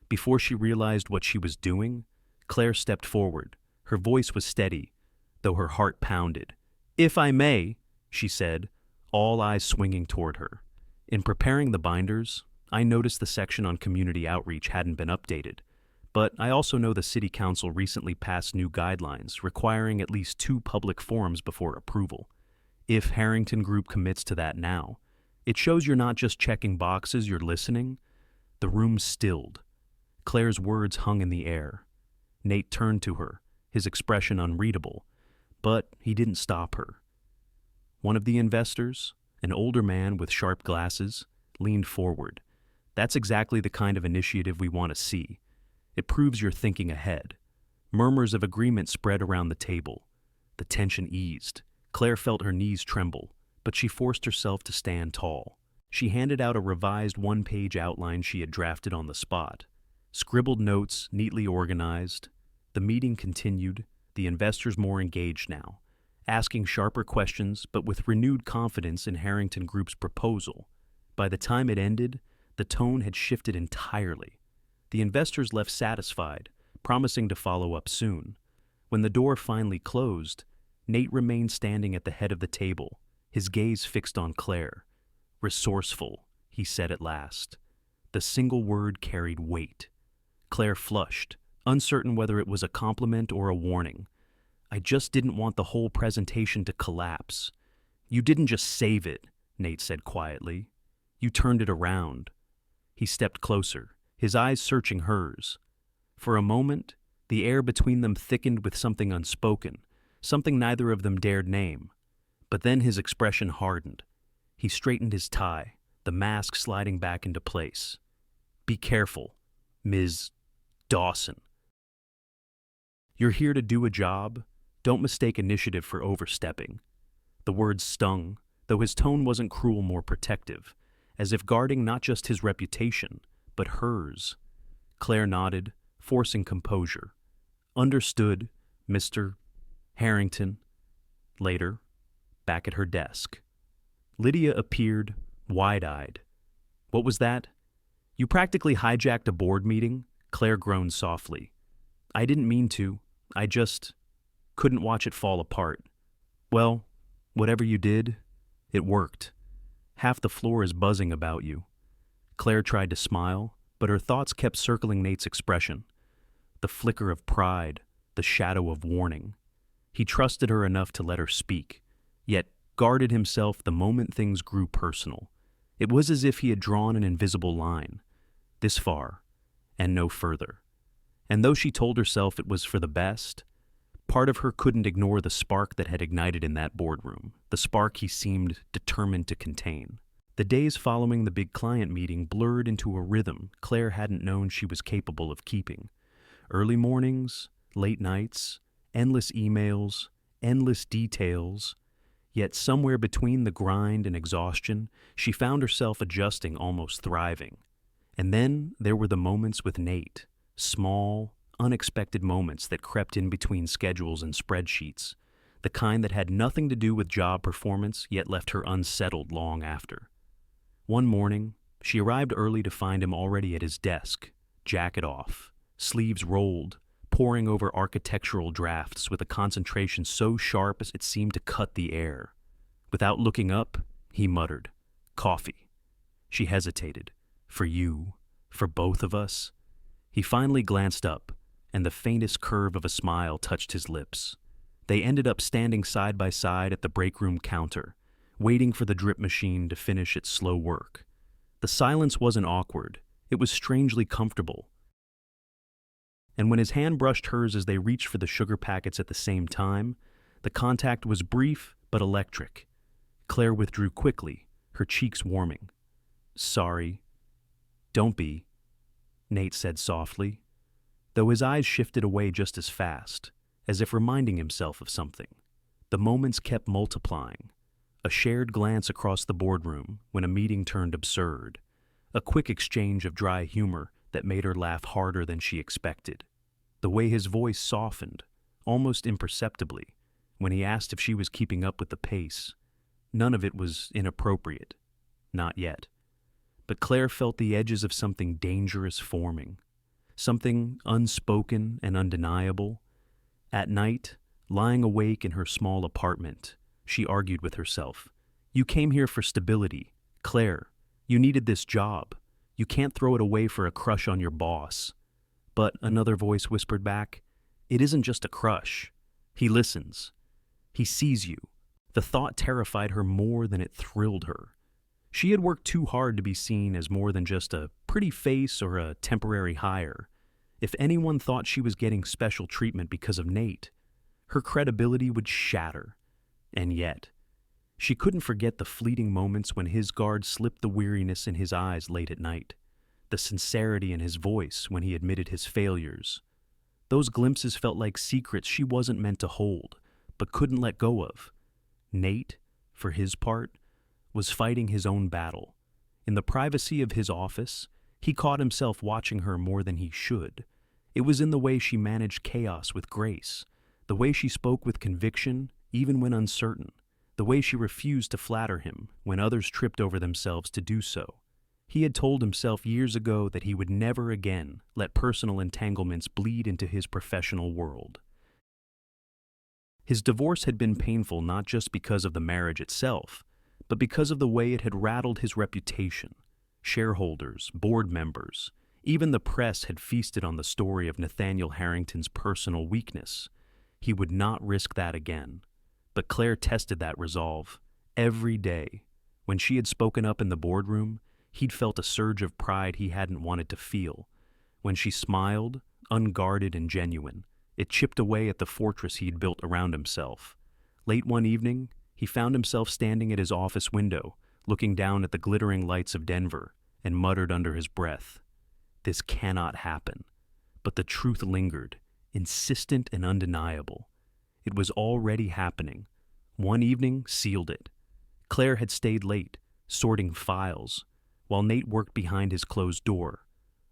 Before she realized what she was doing, Claire stepped forward. Her voice was steady, though her heart pounded. "If I may," she said, all eyes swinging toward her. "In preparing the binders, I noticed the section on community outreach hadn't been updated, but I also know the City Council recently passed new guidelines requiring at least 2 public forums before approval. If Harrington Group commits to that now, it shows you're not just checking boxes, you're listening." The room stilled. Claire's words hung in the air. Nate turned to her, his expression unreadable, but he didn't stop her. One of the investors, an older man with sharp glasses, leaned forward. "That's exactly the kind of initiative we want to see. It proves you're thinking ahead." Murmurs of agreement spread around the table. The tension eased. Claire felt her knees tremble, but she forced herself to stand tall. She handed out a revised 1-page outline she had drafted on the spot. Scribbled notes, neatly organized. The meeting continued, the investors more engaged now, asking sharper questions but with renewed confidence in Harrington Group's proposal. By the time it ended, the tone had shifted entirely. The investors left satisfied, promising to follow up soon. When the door finally closed, Nate remained standing at the head of the table, his gaze fixed on Claire. "Resourceful," he said at last. The single word carried weight. Claire flushed, uncertain whether it was a compliment or a warning. I just didn't want the whole presentation to collapse. You didn't just save it, Nate said quietly. You turned it around. He stepped closer, his eyes searching hers. For a moment, the air between them thickened with something unspoken, something neither of them dared name. But then his expression hardened. He straightened his tie, the mask sliding back into place. Be careful, Ms. Dawson. You're here to do a job. Don't mistake initiative for overstepping. The words stung, though his tone wasn't cruel, more protective, as if guarding not just his reputation, but hers. Claire nodded, forcing composure. Understood, Mr. Harrington. Later, back at her desk. Lydia appeared, wide-eyed. What was that? You practically hijacked a board meeting? Claire groaned softly. I didn't mean to. I just couldn't watch it fall apart. Well, whatever you did, it worked. Half the floor is buzzing about you. Claire tried to smile, but her thoughts kept circling Nate's expression. The flicker of pride, the shadow of warning. He trusted her enough to let her speak, yet guarded himself the moment things grew personal. It was as if he had drawn an invisible line, this far, and no further. And though she told herself it was for the best, part of her couldn't ignore the spark that had ignited in that boardroom, the spark he seemed determined to contain. The days following the big client meeting blurred into a rhythm Claire hadn't known she was capable of keeping. Early mornings, late nights, endless emails, endless details. Yet somewhere between the grind and exhaustion, she found herself adjusting, almost thriving. And then there were the moments with Nate, small, unexpected moments that crept in between schedules and spreadsheets, the kind that had nothing to do with job performance yet left her unsettled long after. One morning, she arrived early to find him already at his desk, jacket off, sleeves rolled, poring over architectural drafts with a concentration so sharp as it seemed to cut the air. Without looking up, he muttered, "Coffee." She hesitated. "For you, for both of us?" He finally glanced up, and the faintest curve of a smile touched his lips. They ended up standing side by side at the break room counter, waiting for the drip machine to finish its slow work. The silence wasn't awkward. It was strangely comfortable. And when his hand brushed hers as they reached for the sugar packets at the same time, the contact was brief but electric. Claire withdrew quickly, her cheeks warming. "Sorry." "Don't be," Nate said softly, though his eyes shifted away just as fast, as if reminding himself of something. The moments kept multiplying. A shared glance across the boardroom when a meeting turned absurd. A quick exchange of dry humor that made her laugh harder than she expected. The way his voice softened, almost imperceptibly, when he asked if she was keeping up with the pace. None of it was inappropriate. Not yet. But Claire felt the edges of something dangerous forming. Something unspoken and undeniable. At night, lying awake in her small apartment, she argued with herself. You came here for stability. Claire, you needed this job. You can't throw it away for a crush on your boss. But another voice whispered back, it isn't just a crush. He listens. He sees you. The thought terrified her more than it thrilled her. She had worked too hard to be seen as more than just a pretty face or a temporary hire. If anyone thought she was getting special treatment because of Nate, her credibility would shatter. And yet, she couldn't forget the fleeting moments when his guard slipped the weariness in his eyes late at night, the sincerity in his voice when he admitted his failures. Those glimpses felt like secrets she wasn't meant to hold, but couldn't let go of. Nate, for his part, was fighting his own battle. In the privacy of his office, he caught himself watching her more than he should. It was in the way she managed chaos with grace, the way she spoke with conviction, even when uncertain, the way she refused to flatter him when others tripped over themselves to do so. He had told himself years ago that he would never again let personal entanglements bleed into his professional world. His divorce had been painful not just because of the marriage itself, but because of the way it had rattled his reputation. Shareholders, board members, even the press had feasted on the story of Nathaniel Harrington's personal weakness. He would not risk that again. But Claire tested that resolve. Every day, when she had spoken up in the boardroom, he'd felt a surge of pride he hadn't wanted to feel. When she smiled, unguarded and genuine, it chipped away at the fortress he'd built around himself. Late one evening, he found himself standing at his office window, looking down at the glittering lights of Denver, and muttered under his breath, "This cannot happen." But the truth lingered, insistent and undeniable. It was already happening. One evening sealed it. Claire had stayed late, sorting files, while Nate worked behind his closed door.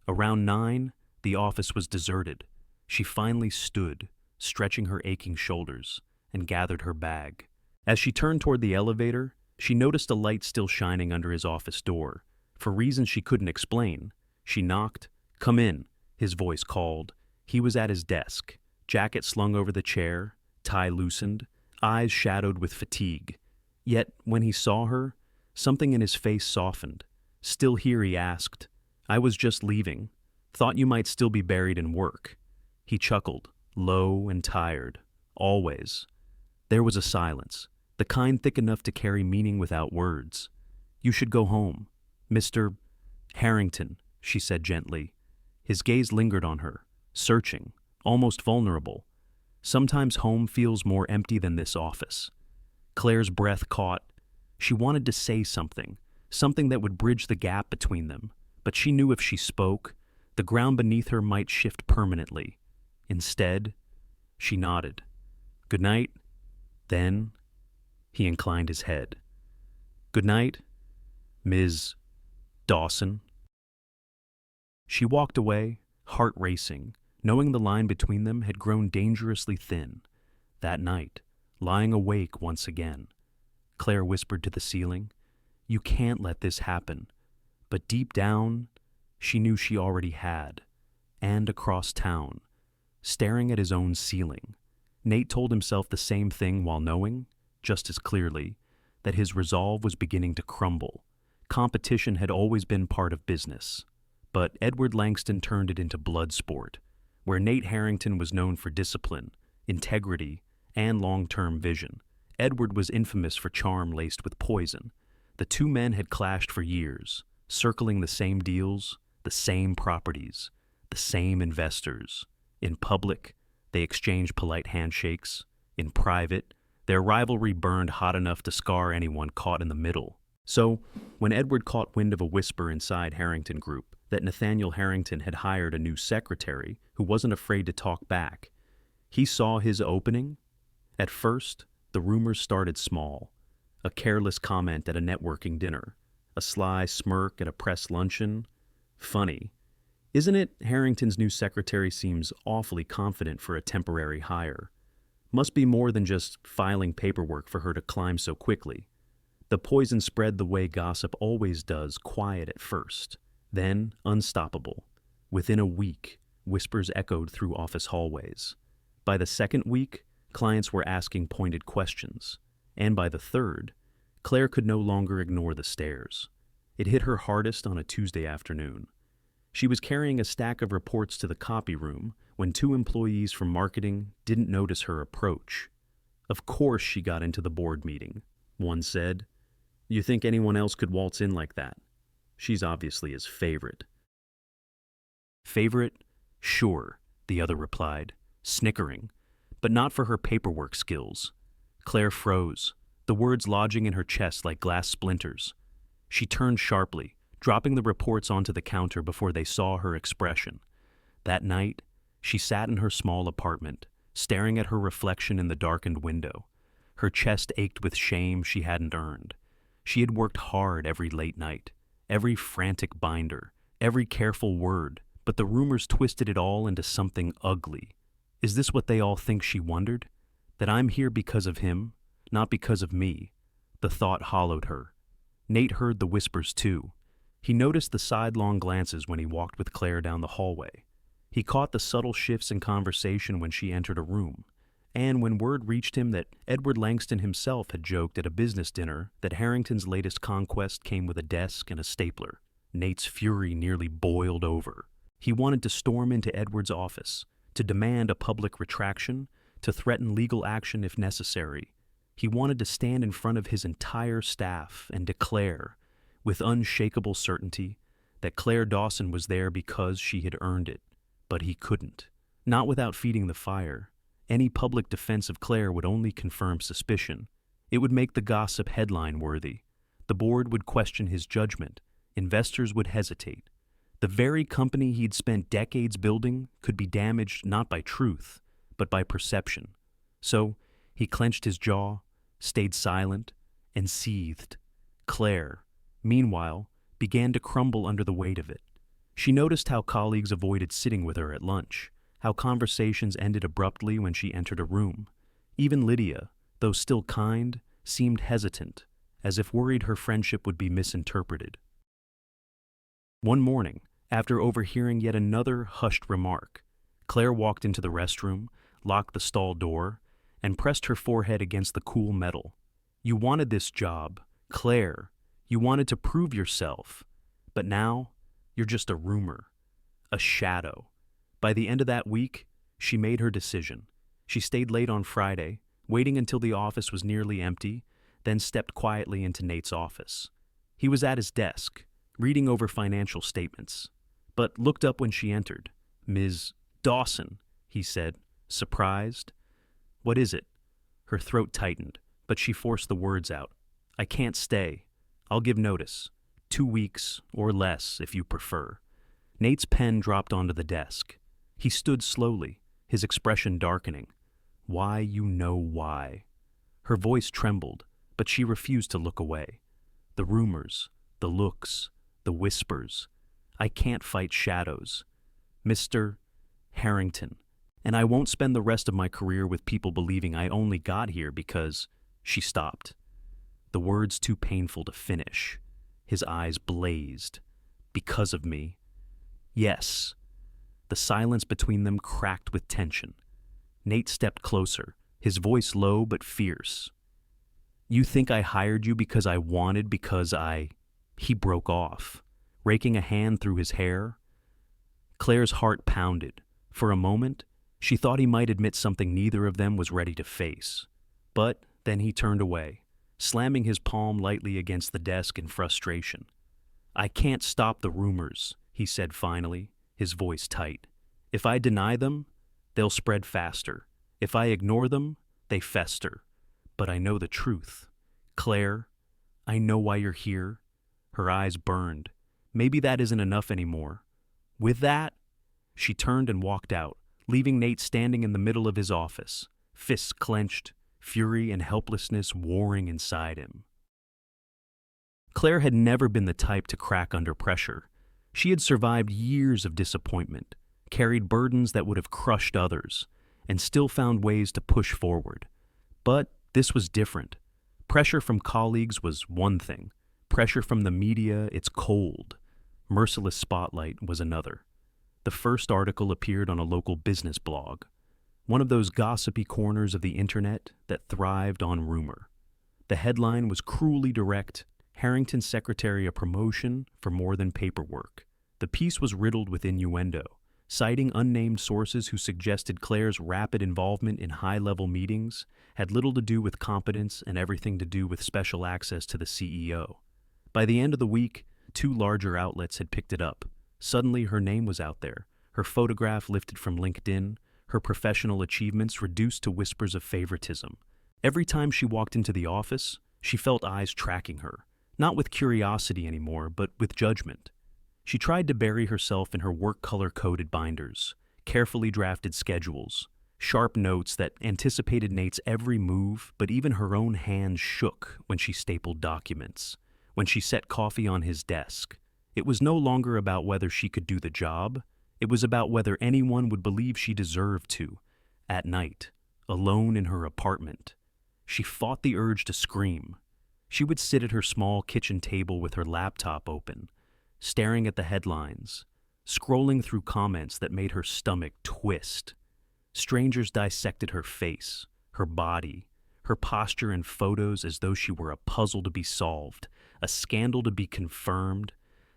Around 9, the office was deserted. She finally stood, stretching her aching shoulders, and gathered her bag. As she turned toward the elevator, she noticed a light still shining under his office door. For reasons she couldn't explain, she knocked. "Come in," his voice called. He was at his desk, jacket slung over the chair, tie loosened, eyes shadowed with fatigue. Yet, when he saw her, something in his face softened. "Still here?" he asked. "I was just leaving. Thought you might still be buried in work." He chuckled, low and tired. "Always." There was a silence, the kind thick enough to carry meaning without words. "You should go home, Mr. Harrington," she said gently. His gaze lingered on her, searching, almost vulnerable. Sometimes home feels more empty than this office. Claire's breath caught. She wanted to say something, something that would bridge the gap between them, but she knew if she spoke, the ground beneath her might shift permanently. Instead, she nodded. "Good night." Then, he inclined his head. "Good night, Ms. Dawson." She walked away, heart racing, knowing the line between them had grown dangerously thin. That night, lying awake once again, Claire whispered to the ceiling, "You can't let this happen." But deep down, she knew she already had. And across town, staring at his own ceiling, Nate told himself the same thing while knowing, just as clearly, that his resolve was beginning to crumble. Competition had always been part of business, but Edward Langston turned it into blood sport, where Nate Harrington was known for discipline, integrity, and long-term vision. Edward was infamous for charm laced with poison. The two men had clashed for years, circling the same deals, the same properties, the same investors. In public, they exchanged polite handshakes. In private, their rivalry burned hot enough to scar anyone caught in the middle. So, when Edward caught wind of a whisper inside Harrington Group that Nathaniel Harrington had hired a new secretary who wasn't afraid to talk back, he saw his opening. At first, the rumors started small. A careless comment at a networking dinner, a sly smirk at a press luncheon. Funny, isn't it? Harrington's new secretary seems awfully confident for a temporary hire. Must be more than just filing paperwork for her to climb so quickly. The poison spread the way gossip always does, quiet at first, then unstoppable. Within a week, whispers echoed through office hallways. By the second week, clients were asking pointed questions. And by the third, Claire could no longer ignore the stares. It hit her hardest on a Tuesday afternoon. She was carrying a stack of reports to the copy room when two employees from marketing didn't notice her approach. Of course she got into the board meeting, one said. "You think anyone else could waltz in like that? She's obviously his favorite." "Favorite? Sure," the other replied, snickering, "but not for her paperwork skills." Claire froze, the words lodging in her chest like glass splinters. She turned sharply, dropping the reports onto the counter before they saw her expression. That night, she sat in her small apartment, staring at her reflection in the darkened window. Her chest ached with shame she hadn't earned. She had worked hard every late night, every frantic binder, every careful word, but the rumors twisted it all into something ugly. Is this what they all think, she wondered? That I'm here because of him, not because of me? The thought hollowed her. Nate heard the whispers too. He noticed the sidelong glances when he walked with Claire down the hallway. He caught the subtle shifts in conversation when she entered a room. And when word reached him that Edward Langston himself had joked at a business dinner that Harrington's latest conquest came with a desk and a stapler, Nate's fury nearly boiled over. He wanted to storm into Edward's office, to demand a public retraction, to threaten legal action if necessary. He wanted to stand in front of his entire staff and declare, with unshakable certainty, that Claire Dawson was there because she had earned it. But he couldn't. Not without feeding the fire. Any public defense of Claire would only confirm suspicion. It would make the gossip headline-worthy. The board would question his judgment. Investors would hesitate. The very company he'd spent decades building could be damaged not by truth, but by perception. So he clenched his jaw, stayed silent, and seethed. Claire, meanwhile, began to crumble under the weight of it. She noticed how colleagues avoided sitting with her at lunch, how conversations ended abruptly when she entered a room. Even Lydia, though still kind, seemed hesitant, as if worried her friendship would be misinterpreted. One morning, after overhearing yet another hushed remark, Claire walked into the restroom, locked the stall door, and pressed her forehead against the cool metal. You wanted this job, Claire. You wanted to prove yourself. But now, you're just a rumor, a shadow. By the end of that week, she made her decision. She stayed late on Friday, waiting until the office was nearly empty, then stepped quietly into Nate's office. He was at his desk, reading over financial statements, but looked up when she entered. "Ms. Dawson," he said, surprised. "What is it?" Her throat tightened, but she forced the words out. "I can't stay. I'll give notice. 2 weeks, or less, if you prefer." Nate's pen dropped onto the desk. He stood slowly, his expression darkening. "Why, you know why." Her voice trembled, but she refused to look away. The rumors, the looks, the whispers. I can't fight shadows. Mr. Harrington. And I won't spend the rest of my career with people believing I only got here because... She stopped. The words too painful to finish. His eyes blazed. Because of me. Yes. The silence between them cracked with tension. Nate stepped closer, his voice low but fierce. "You think I hired you because I wanted, because I..." He broke off, raking a hand through his hair. Claire's heart pounded. For a moment, she thought he might admit something neither of them was ready to face. But then he turned away, slamming his palm lightly against the desk in frustration. "I can't stop the rumors," he said finally, his voice tight. "If I deny them, they'll spread faster. If I ignore them, they fester. But I know the truth. Claire, I know why you're here." Her eyes burned. Maybe that isn't enough anymore. With that, she turned and walked out, leaving Nate standing in the middle of his office, fists clenched, fury and helplessness warring inside him. Claire had never been the type to crack under pressure. She had survived years of disappointment, carried burdens that would have crushed others, and still found ways to push forward. But this was different. Pressure from colleagues was one thing. Pressure from the media, its cold, merciless spotlight was another. The first article appeared on a local business blog, one of those gossipy corners of the internet that thrived on rumor. The headline was cruelly direct: Harrington's secretary a promotion for more than paperwork. The piece was riddled with innuendo, citing unnamed sources who suggested Claire's rapid involvement in high-level meetings had little to do with competence and everything to do with special access to the CEO. By the end of the week, 2 larger outlets had picked it up. Suddenly her name was out there, her photograph lifted from LinkedIn, her professional achievements reduced to whispers of favoritism. Every time she walked into the office, she felt eyes tracking her, not with curiosity anymore, but with judgment. She tried to bury herself in her work color-coded binders, carefully drafted schedules, sharp notes that anticipated Nate's every move, but even her own hands shook when she stapled documents, when she set coffee on his desk. It was no longer about whether she could do the job. It was about whether anyone would believe she deserved to. At night, alone in her apartment, she fought the urge to scream. She would sit at her small kitchen table with her laptop open, staring at the headlines, scrolling through comments that made her stomach twist. Strangers dissected her face, her body, her posture and photos as though she were a puzzle to be solved, a scandal to be confirmed.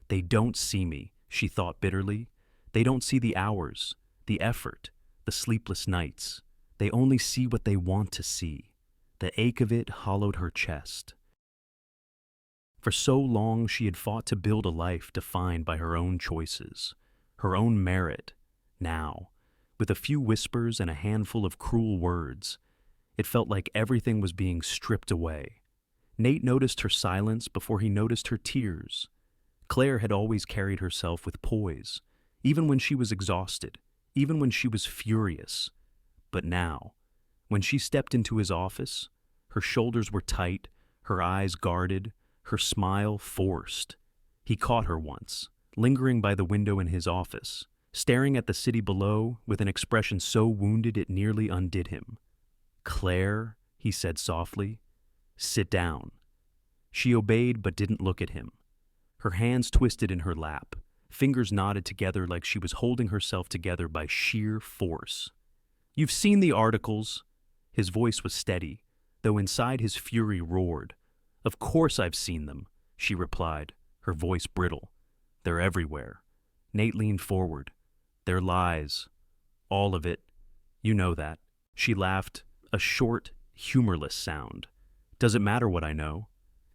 They don't see me, she thought bitterly. They don't see the hours, the effort, the sleepless nights, They only see what they want to see. The ache of it hollowed her chest. For so long she had fought to build a life defined by her own choices, her own merit. Now, with a few whispers and a handful of cruel words, it felt like everything was being stripped away. Nate noticed her silence before he noticed her tears. Claire had always carried herself with poise, even when she was exhausted, even when she was furious. But now, when she stepped into his office, her shoulders were tight, her eyes guarded, her smile forced. He caught her once, lingering by the window in his office, staring at the city below with an expression so wounded it nearly undid him. "Claire," he said softly, "sit down." She obeyed but didn't look at him. Her hands twisted in her lap, fingers knotted together like she was holding herself together by sheer force. "You've seen the articles." His voice was steady, though inside his fury roared. "Of course I've seen them," she replied, her voice brittle. "They're everywhere." Nate leaned forward. "They're lies. All of it. You know that." She laughed, a short, humorless sound. "Does it matter what I know?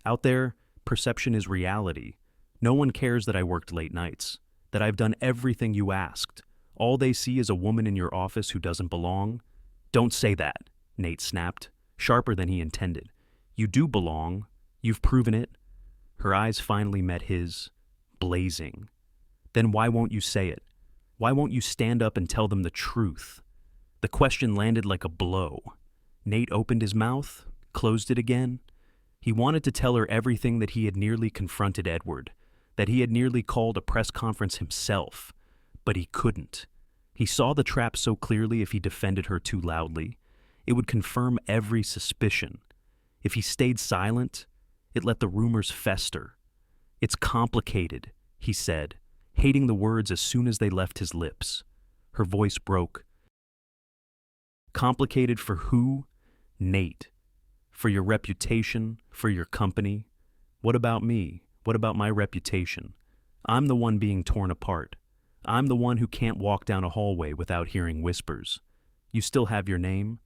Out there, perception is reality. No one cares that I worked late nights, that I've done everything you asked. All they see is a woman in your office who doesn't belong." "Don't say that," Nate snapped, sharper than he intended. "You do belong. You've proven it." Her eyes finally met his, blazing. "Then why won't you say it? Why won't you stand up and tell them the truth?" The question landed like a blow. Nate opened his mouth, closed it again. He wanted to tell her everything, that he had nearly confronted Edward, that he had nearly called a press conference himself, but he couldn't. He saw the trap so clearly. If he defended her too loudly, it would confirm every suspicion. If he stayed silent, it let the rumors fester. "It's complicated," he said, hating the words as soon as they left his lips. Her voice broke. "Complicated for who?" "Nate. For your reputation, for your company. What about me? What about my reputation? I'm the one being torn apart. I'm the one who can't walk down a hallway without hearing whispers. You still have your name.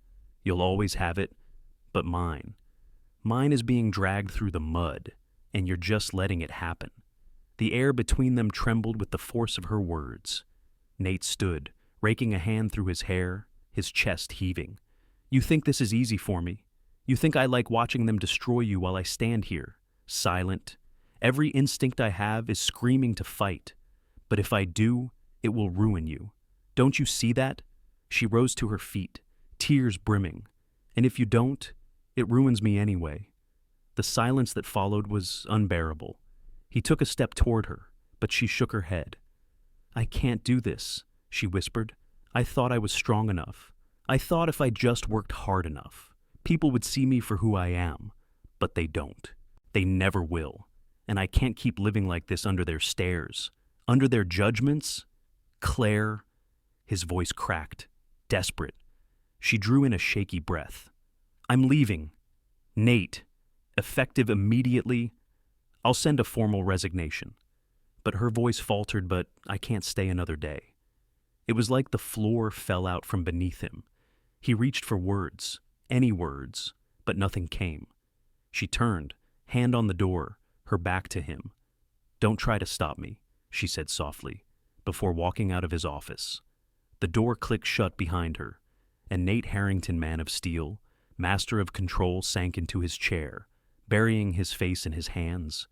You'll always have it. But mine. Mine is being dragged through the mud, and you're just letting it happen." The air between them trembled with the force of her words. Nate stood, raking a hand through his hair, his chest heaving. "You think this is easy for me? You think I like watching them destroy you while I stand here, silent? Every instinct I have is screaming to fight. But if I do, it will ruin you. Don't you see that?" She rose to her feet, tears brimming. "And if you don't, it ruins me anyway." The silence that followed was unbearable. He took a step toward her, but she shook her head. "I can't do this," she whispered. "I thought I was strong enough. I thought if I just worked hard enough, people would see me for who I am. But they don't. They never will. And I can't keep living like this under their stares, under their judgments." "Claire," his voice cracked, desperate. She drew in a shaky breath. "I'm leaving. Nate. Effective immediately. I'll send a formal resignation." But her voice faltered. "But I can't stay another day." It was like the floor fell out from beneath him. He reached for words, any words, but nothing came. She turned, hand on the door, her back to him. "Don't try to stop me," she said softly, before walking out of his office. The door clicked shut behind her, and Nate Harrington, man of steel, master of control, sank into his chair, burying his face in his hands.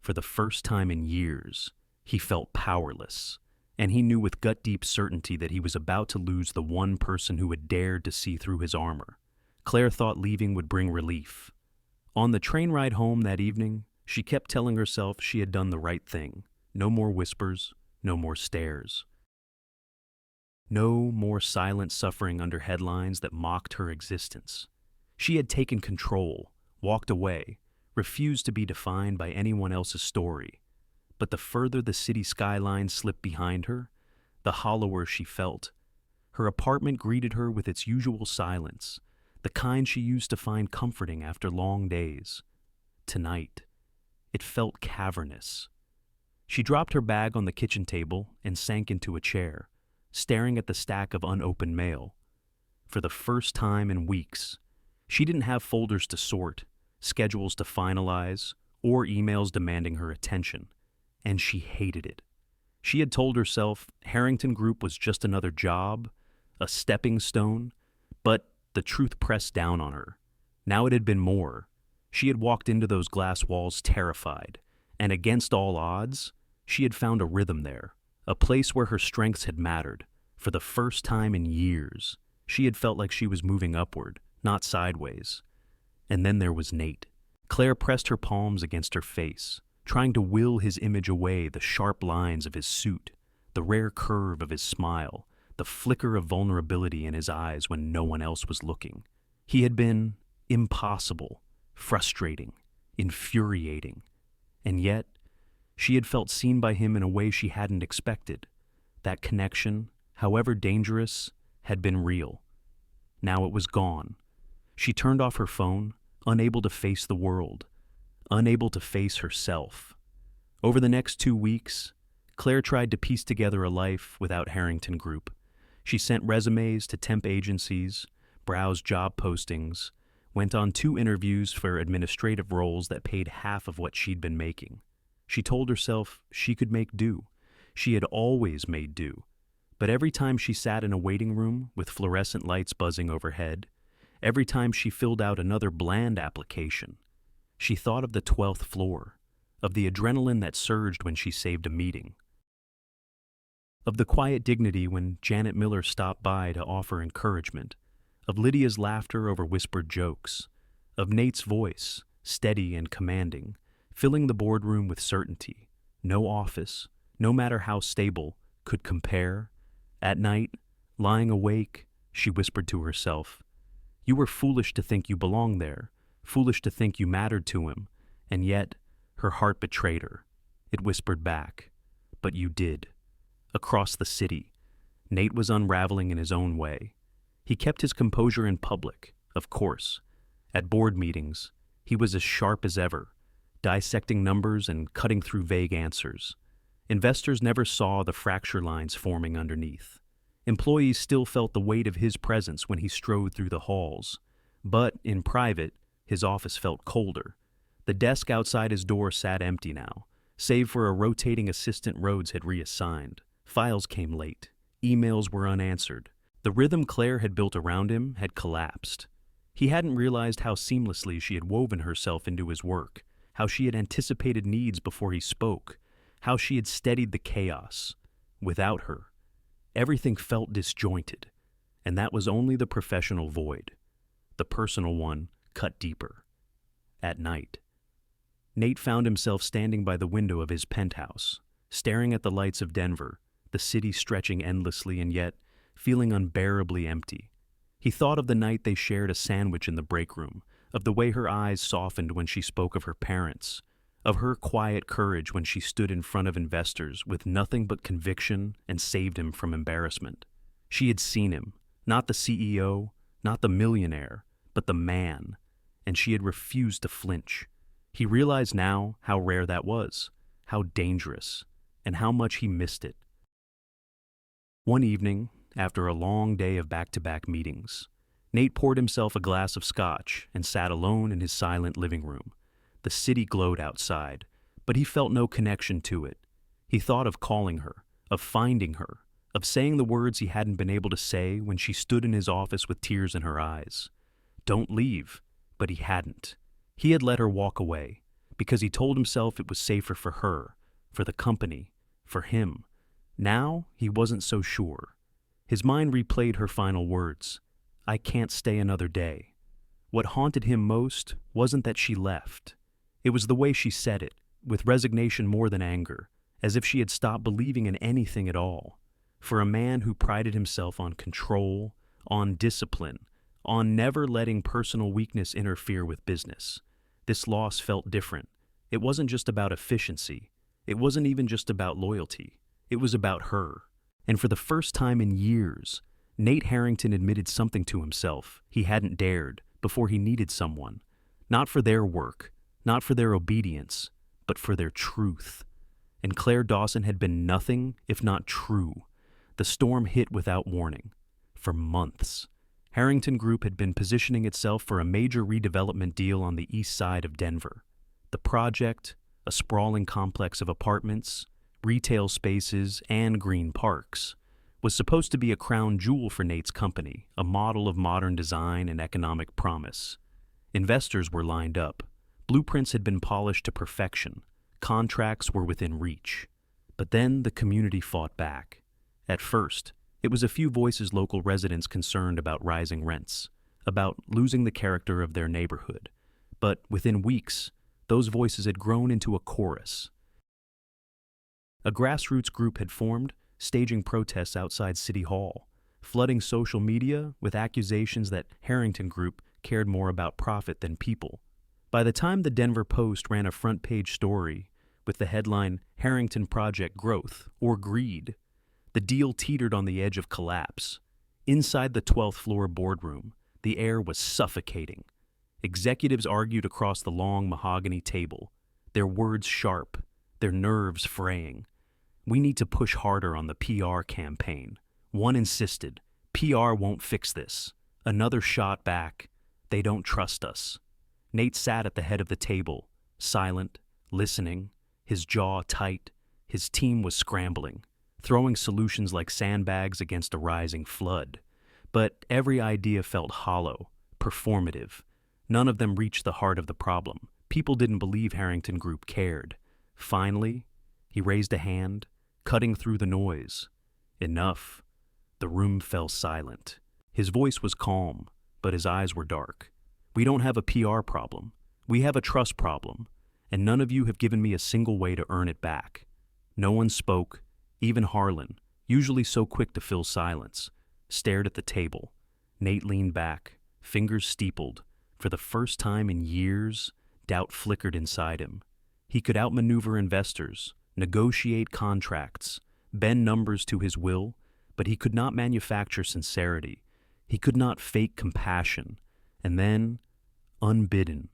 For the first time in years, he felt powerless, and he knew with gut-deep certainty that he was about to lose the one person who had dared to see through his armor. Claire thought leaving would bring relief. On the train ride home that evening, she kept telling herself she had done the right thing. No more whispers, no more stares. No more silent suffering under headlines that mocked her existence. She had taken control, walked away, refused to be defined by anyone else's story. But the further the city skyline slipped behind her, the hollower she felt. Her apartment greeted her with its usual silence, the kind she used to find comforting after long days. Tonight, it felt cavernous. She dropped her bag on the kitchen table and sank into a chair, staring at the stack of unopened mail. for the first time in weeks. She didn't have folders to sort, schedules to finalize, or emails demanding her attention, and she hated it. She had told herself Harrington Group was just another job, a stepping stone, but the truth pressed down on her. Now it had been more. She had walked into those glass walls terrified, and against all odds, she had found a rhythm there, a place where her strengths had mattered. For the first time in years, she had felt like she was moving upward, not sideways. And then there was Nate. Claire pressed her palms against her face, trying to will his image away, the sharp lines of his suit, the rare curve of his smile, the flicker of vulnerability in his eyes when no one else was looking. He had been impossible, frustrating, infuriating, and yet she had felt seen by him in a way she hadn't expected. That connection, however dangerous, had been real. Now it was gone. She turned off her phone, unable to face the world, unable to face herself. Over the next 2 weeks, Claire tried to piece together a life without Harrington Group. She sent resumes to temp agencies, browsed job postings, went on 2 interviews for administrative roles that paid half of what she'd been making. She told herself she could make do. She had always made do. But every time she sat in a waiting room with fluorescent lights buzzing overhead, every time she filled out another bland application, she thought of the 12th floor, of the adrenaline that surged when she saved a meeting, of the quiet dignity when Janet Miller stopped by to offer encouragement, of Lydia's laughter over whispered jokes, of Nate's voice, steady and commanding, filling the boardroom with certainty. No office, no matter how stable, could compare. At night, lying awake, she whispered to herself, "You were foolish to think you belonged there, foolish to think you mattered to him," and yet her heart betrayed her. It whispered back, "But you did." Across the city, Nate was unraveling in his own way. He kept his composure in public, of course. At board meetings, he was as sharp as ever, dissecting numbers and cutting through vague answers. Investors never saw the fracture lines forming underneath. Employees still felt the weight of his presence when he strode through the halls. But in private, his office felt colder. The desk outside his door sat empty now, save for a rotating assistant Rhodes had reassigned. Files came late. Emails were unanswered. The rhythm Claire had built around him had collapsed. He hadn't realized how seamlessly she had woven herself into his work, how she had anticipated needs before he spoke, how she had steadied the chaos. Without her, everything felt disjointed, and that was only the professional void. The personal one cut deeper. At night, Nate found himself standing by the window of his penthouse, staring at the lights of Denver, the city stretching endlessly and yet feeling unbearably empty. He thought of the night they shared a sandwich in the break room, of the way her eyes softened when she spoke of her parents, of her quiet courage when she stood in front of investors with nothing but conviction and saved him from embarrassment. She had seen him, not the CEO, not the millionaire, but the man, and she had refused to flinch. He realized now how rare that was, how dangerous, and how much he missed it. One evening, after a long day of back-to-back meetings, Nate poured himself a glass of scotch and sat alone in his silent living room. The city glowed outside, but he felt no connection to it. He thought of calling her, of finding her, of saying the words he hadn't been able to say when she stood in his office with tears in her eyes. Don't leave, but he hadn't. He had let her walk away, because he told himself it was safer for her, for the company, for him. Now he wasn't so sure. His mind replayed her final words, "I can't stay another day." What haunted him most wasn't that she left. It was the way she said it, with resignation more than anger, as if she had stopped believing in anything at all. For a man who prided himself on control, on discipline, on never letting personal weakness interfere with business, this loss felt different. It wasn't just about efficiency. It wasn't even just about loyalty. It was about her. And for the first time in years, Nate Harrington admitted something to himself he hadn't dared before he needed someone. Not for their work, not for their obedience, but for their truth. And Claire Dawson had been nothing if not true. The storm hit without warning. For months. Harrington Group had been positioning itself for a major redevelopment deal on the east side of Denver. The project, a sprawling complex of apartments, retail spaces, and green parks, was supposed to be a crown jewel for Nate's company, a model of modern design and economic promise. Investors were lined up. Blueprints had been polished to perfection. Contracts were within reach. But then the community fought back. At first, it was a few voices local residents concerned about rising rents, about losing the character of their neighborhood. But within weeks, those voices had grown into a chorus. A grassroots group had formed, staging protests outside City Hall, flooding social media with accusations that Harrington Group cared more about profit than people. By the time the Denver Post ran a front-page story with the headline, "Harrington Project Growth or Greed," the deal teetered on the edge of collapse. Inside the 12th floor boardroom, the air was suffocating. Executives argued across the long mahogany table, their words sharp, their nerves fraying. "We need to push harder on the PR campaign." One insisted, "PR won't fix this." Another shot back, "They don't trust us." Nate sat at the head of the table, silent, listening, his jaw tight. His team was scrambling, throwing solutions like sandbags against a rising flood. But every idea felt hollow, performative. None of them reached the heart of the problem. People didn't believe Harrington Group cared. Finally, he raised a hand, cutting through the noise. Enough. The room fell silent. His voice was calm, but his eyes were dark. "We don't have a PR problem. We have a trust problem, and none of you have given me a single way to earn it back." No one spoke. Even Harlan, usually so quick to fill silence, stared at the table. Nate leaned back, fingers steepled. For the first time in years, doubt flickered inside him. He could outmaneuver investors, negotiate contracts, bend numbers to his will, but he could not manufacture sincerity. He could not fake compassion. And then, unbidden,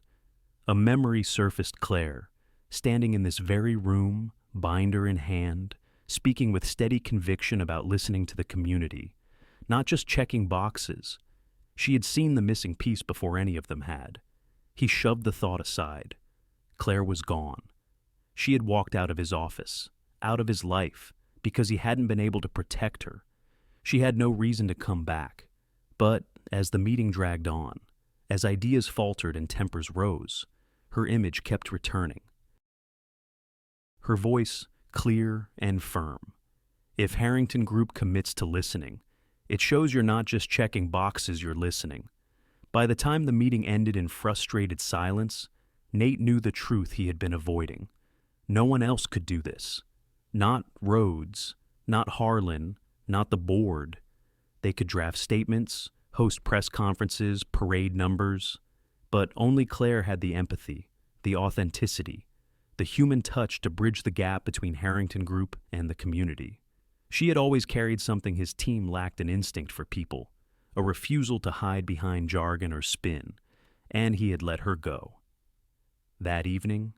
a memory surfaced Claire, standing in this very room, binder in hand, speaking with steady conviction about listening to the community, not just checking boxes. She had seen the missing piece before any of them had. He shoved the thought aside. Claire was gone. She had walked out of his office, out of his life, because he hadn't been able to protect her. She had no reason to come back. But as the meeting dragged on, as ideas faltered and tempers rose, her image kept returning. Her voice clear and firm. "If Harrington Group commits to listening, it shows you're not just checking boxes, you're listening." By the time the meeting ended in frustrated silence, Nate knew the truth he had been avoiding. No one else could do this. Not Rhodes, not Harlan, not the board. They could draft statements, host press conferences, parade numbers. But only Claire had the empathy, the authenticity, the human touch to bridge the gap between Harrington Group and the community. She had always carried something his team lacked: an instinct for people, a refusal to hide behind jargon or spin, and he had let her go. That evening,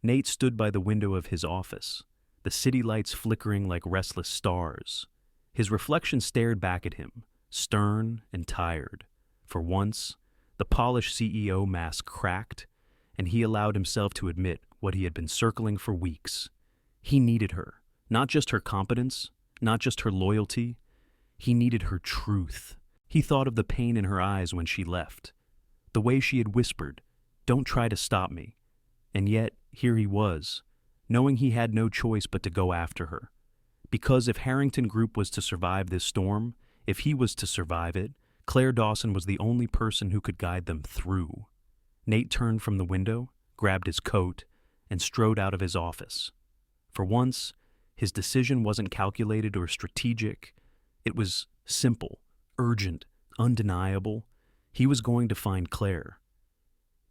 Nate stood by the window of his office, the city lights flickering like restless stars. His reflection stared back at him, stern and tired. For once, the polished CEO mask cracked, and he allowed himself to admit what he had been circling for weeks. He needed her, not just her competence, not just her loyalty. He needed her truth. He thought of the pain in her eyes when she left, the way she had whispered, "Don't try to stop me." And yet, here he was, knowing he had no choice but to go after her. Because if Harrington Group was to survive this storm, if he was to survive it, Claire Dawson was the only person who could guide them through. Nate turned from the window, grabbed his coat, and strode out of his office. For once, his decision wasn't calculated or strategic. It was simple, urgent, undeniable. He was going to find Claire.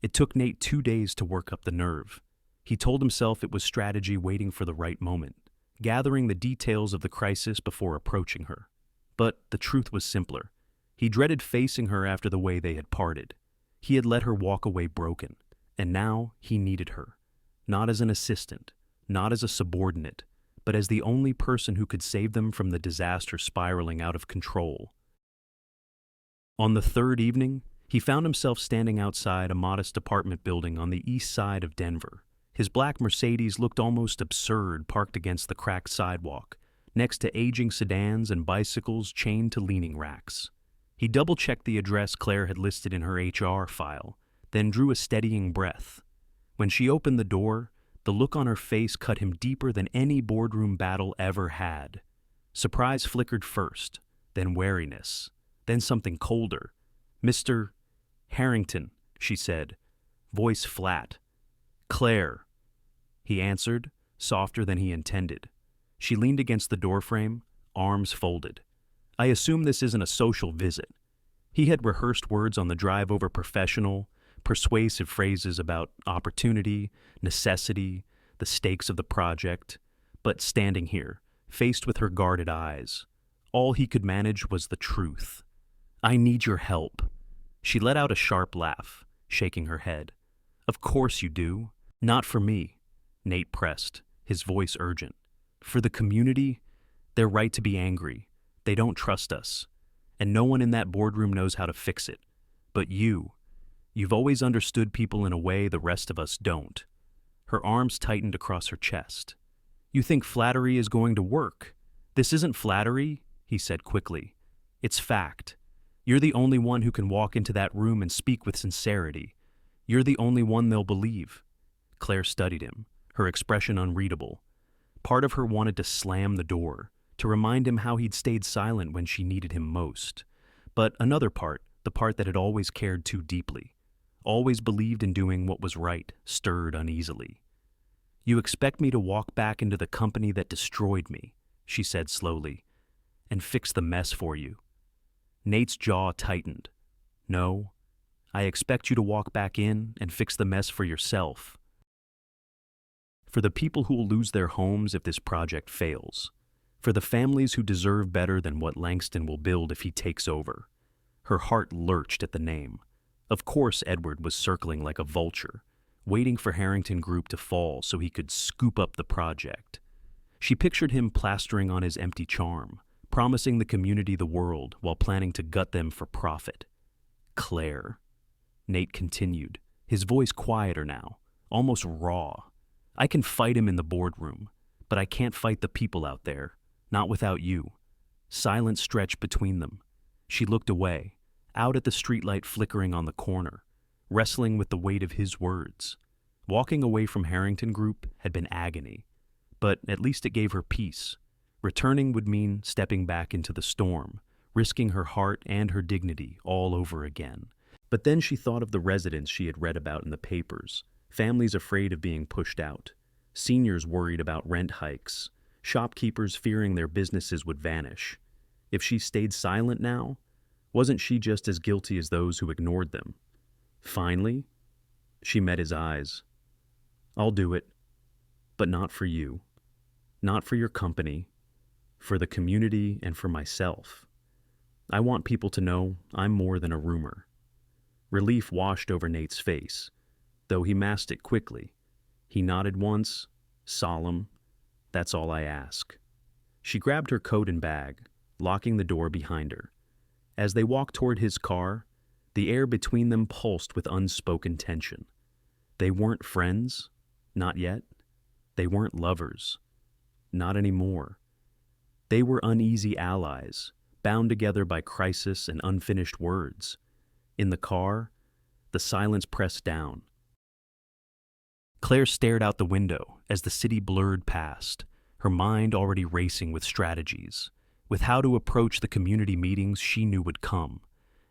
It took Nate 2 days to work up the nerve. He told himself it was strategy waiting for the right moment, gathering the details of the crisis before approaching her. But the truth was simpler. He dreaded facing her after the way they had parted. He had let her walk away broken, and now he needed her. Not as an assistant, not as a subordinate, but as the only person who could save them from the disaster spiraling out of control. On the third evening, he found himself standing outside a modest apartment building on the east side of Denver. His black Mercedes looked almost absurd parked against the cracked sidewalk, next to aging sedans and bicycles chained to leaning racks. He double-checked the address Claire had listed in her HR file, then drew a steadying breath. When she opened the door, the look on her face cut him deeper than any boardroom battle ever had. Surprise flickered first, then wariness, then something colder. "Mr. Harrington," she said, voice flat. "Claire," he answered, softer than he intended. She leaned against the doorframe, arms folded. "I assume this isn't a social visit." He had rehearsed words on the drive over, professional, persuasive phrases about opportunity, necessity, the stakes of the project, but standing here, faced with her guarded eyes, all he could manage was the truth. "I need your help." She let out a sharp laugh, shaking her head. "Of course you do. Not for me," Nate pressed, his voice urgent. "For the community, they're right to be angry. They don't trust us. And no one in that boardroom knows how to fix it. But you've always understood people in a way the rest of us don't." Her arms tightened across her chest. "You think flattery is going to work? This isn't flattery," he said quickly. "It's fact. You're the only one who can walk into that room and speak with sincerity. You're the only one they'll believe." Claire studied him, her expression unreadable. Part of her wanted to slam the door, to remind him how he'd stayed silent when she needed him most. But another part, the part that had always cared too deeply, always believed in doing what was right, stirred uneasily. "You expect me to walk back into the company that destroyed me," she said slowly, "and fix the mess for you?" Nate's jaw tightened. "No, I expect you to walk back in and fix the mess for yourself. For the people who will lose their homes if this project fails. For the families who deserve better than what Langston will build if he takes over." Her heart lurched at the name. Of course Edward was circling like a vulture, waiting for Harrington Group to fall so he could scoop up the project. She pictured him plastering on his empty charm, promising the community the world while planning to gut them for profit. "Claire," Nate continued, his voice quieter now, almost raw. "I can fight him in the boardroom, but I can't fight the people out there, not without you." Silence stretched between them. She looked away, out at the streetlight flickering on the corner, wrestling with the weight of his words. Walking away from Harrington Group had been agony, but at least it gave her peace. Returning would mean stepping back into the storm, risking her heart and her dignity all over again. But then she thought of the residents she had read about in the papers, families afraid of being pushed out, seniors worried about rent hikes, shopkeepers fearing their businesses would vanish. If she stayed silent now, wasn't she just as guilty as those who ignored them? Finally, she met his eyes. "I'll do it, but not for you. Not for your company, for the community and for myself. I want people to know I'm more than a rumor." Relief washed over Nate's face, though he masked it quickly. He nodded once, solemn. "That's all I ask." She grabbed her coat and bag, locking the door behind her. As they walked toward his car, the air between them pulsed with unspoken tension. They weren't friends, not yet. They weren't lovers, not anymore. They were uneasy allies, bound together by crisis and unfinished words. In the car, the silence pressed down. Claire stared out the window as the city blurred past, her mind already racing with strategies, with how to approach the community meetings she knew would come.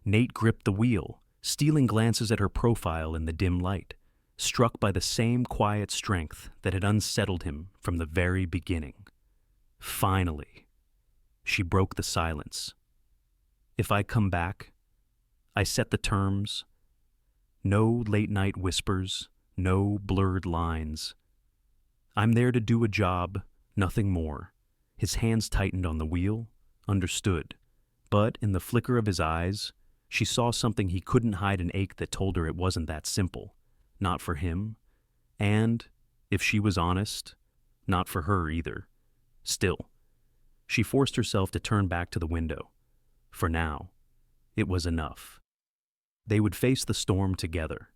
Nate gripped the wheel, stealing glances at her profile in the dim light, struck by the same quiet strength that had unsettled him from the very beginning. Finally, she broke the silence. "If I come back, I set the terms. No late-night whispers, no blurred lines. I'm there to do a job, nothing more." His hands tightened on the wheel, understood. But in the flicker of his eyes, she saw something he couldn't hide, an ache that told her it wasn't that simple. Not for him. And, if she was honest, not for her either. Still, she forced herself to turn back to the window. For now. It was enough. They would face the storm together.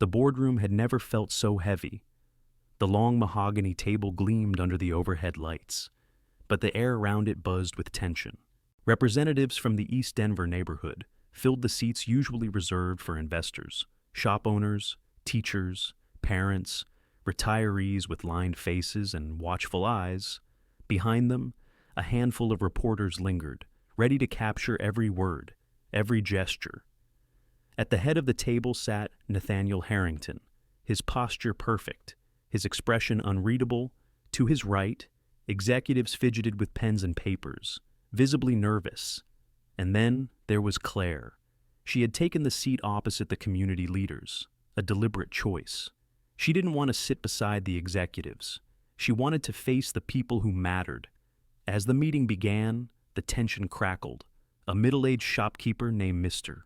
The boardroom had never felt so heavy. The long mahogany table gleamed under the overhead lights, but the air around it buzzed with tension. Representatives from the East Denver neighborhood filled the seats usually reserved for investors, shop owners, teachers, parents, retirees with lined faces and watchful eyes. Behind them, a handful of reporters lingered, ready to capture every word, every gesture. At the head of the table sat Nathaniel Harrington, his posture perfect, his expression unreadable. To his right, executives fidgeted with pens and papers, visibly nervous. And then there was Claire. She had taken the seat opposite the community leaders, a deliberate choice. She didn't want to sit beside the executives. She wanted to face the people who mattered. As the meeting began, the tension crackled. A middle-aged shopkeeper named Mr.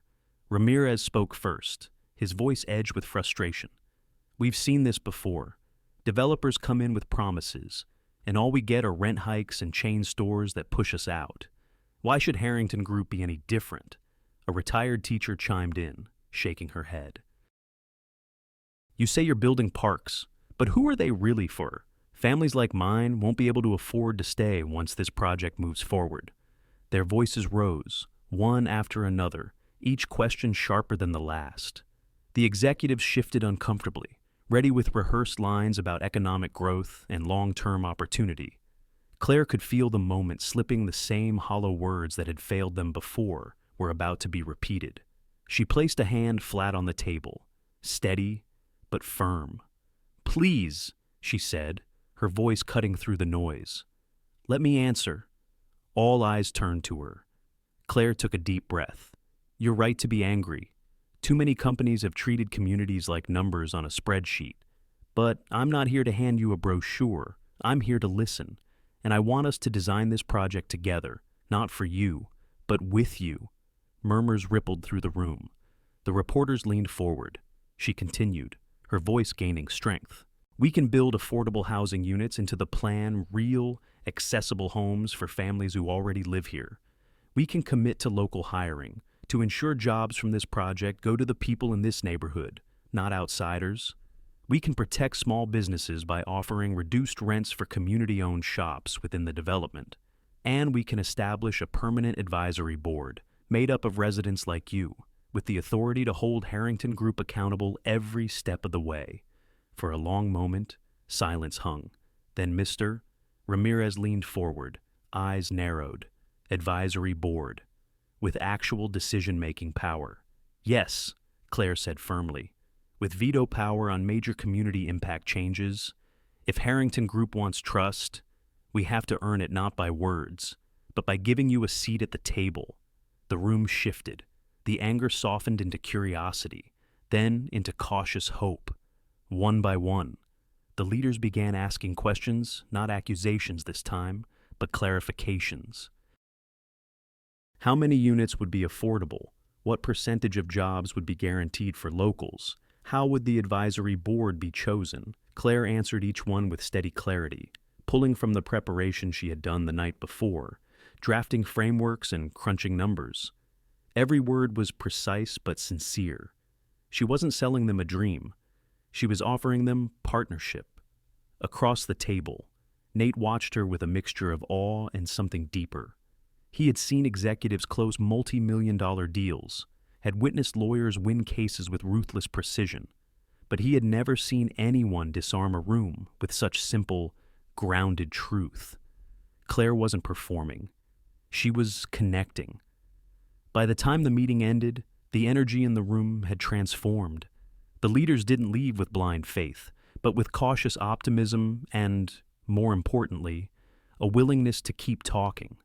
Ramirez spoke first, his voice edged with frustration. "We've seen this before. Developers come in with promises, and all we get are rent hikes and chain stores that push us out. Why should Harrington Group be any different?" A retired teacher chimed in, shaking her head. "You say you're building parks, but who are they really for? Families like mine won't be able to afford to stay once this project moves forward." Their voices rose, one after another, each question sharper than the last. The executives shifted uncomfortably, ready with rehearsed lines about economic growth and long-term opportunity. Claire could feel the moment slipping. The same hollow words that had failed them before were about to be repeated. She placed a hand flat on the table, steady but firm. "Please," she said, her voice cutting through the noise. "Let me answer." All eyes turned to her. Claire took a deep breath. "You're right to be angry. Too many companies have treated communities like numbers on a spreadsheet. But I'm not here to hand you a brochure. I'm here to listen. And I want us to design this project together, not for you, but with you." Murmurs rippled through the room. The reporters leaned forward. She continued, her voice gaining strength. "We can build affordable housing units into the plan, real, accessible homes for families who already live here. We can commit to local hiring, to ensure jobs from this project go to the people in this neighborhood, not outsiders. We can protect small businesses by offering reduced rents for community-owned shops within the development. And we can establish a permanent advisory board made up of residents like you, with the authority to hold Harrington Group accountable every step of the way." For a long moment, silence hung. Then Mr. Ramirez leaned forward, eyes narrowed. "Advisory board. With actual decision-making power." "Yes," Claire said firmly. "With veto power on major community impact changes. If Harrington Group wants trust, we have to earn it not by words, but by giving you a seat at the table." The room shifted. The anger softened into curiosity, then into cautious hope. One by one, the leaders began asking questions, not accusations this time, but clarifications. How many units would be affordable? What percentage of jobs would be guaranteed for locals? How would the advisory board be chosen? Claire answered each one with steady clarity, pulling from the preparation she had done the night before, drafting frameworks and crunching numbers. Every word was precise but sincere. She wasn't selling them a dream. She was offering them partnership. Across the table, Nate watched her with a mixture of awe and something deeper. He had seen executives close multi-million-dollar deals, had witnessed lawyers win cases with ruthless precision, but he had never seen anyone disarm a room with such simple, grounded truth. Claire wasn't performing. She was connecting. By the time the meeting ended, the energy in the room had transformed. The leaders didn't leave with blind faith, but with cautious optimism and, more importantly, a willingness to keep talking.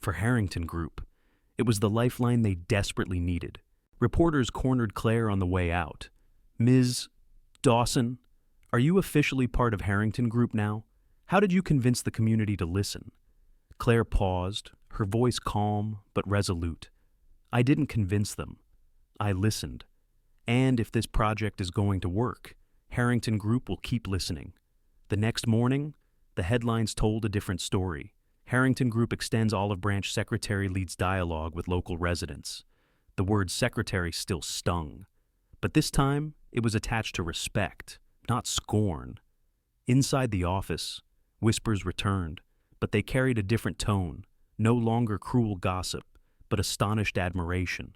For Harrington Group, it was the lifeline they desperately needed. Reporters cornered Claire on the way out. "Ms. Dawson, are you officially part of Harrington Group now? How did you convince the community to listen?" Claire paused, her voice calm but resolute. "I didn't convince them. I listened. And if this project is going to work, Harrington Group will keep listening." The next morning, the headlines told a different story. Harrington Group extends olive branch. Secretary leads dialogue with local residents. The word secretary still stung, but this time it was attached to respect, not scorn. Inside the office, whispers returned, but they carried a different tone, no longer cruel gossip, but astonished admiration.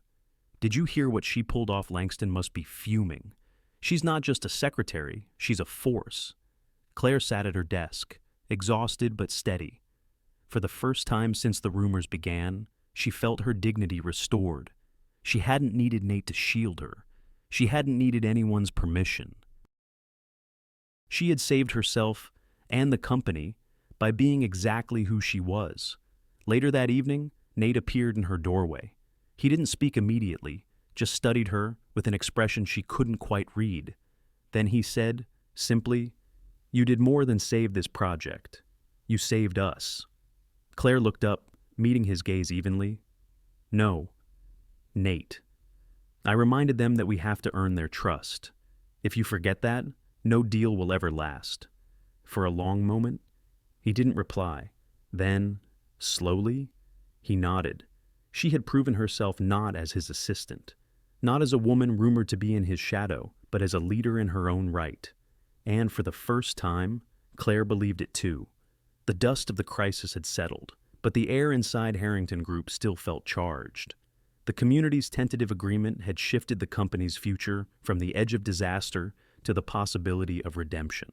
Did you hear what she pulled off? Langston must be fuming. She's not just a secretary, she's a force. Claire sat at her desk, exhausted but steady. For the first time since the rumors began, she felt her dignity restored. She hadn't needed Nate to shield her. She hadn't needed anyone's permission. She had saved herself and the company by being exactly who she was. Later that evening, Nate appeared in her doorway. He didn't speak immediately, just studied her with an expression she couldn't quite read. Then he said, simply, "You did more than save this project. You saved us." Claire looked up, meeting his gaze evenly. "No, Nate. I reminded them that we have to earn their trust. If you forget that, no deal will ever last." For a long moment, he didn't reply. Then, slowly, he nodded. She had proven herself not as his assistant, not as a woman rumored to be in his shadow, but as a leader in her own right. And for the first time, Claire believed it too. The dust of the crisis had settled, but the air inside Harrington Group still felt charged. The community's tentative agreement had shifted the company's future from the edge of disaster to the possibility of redemption.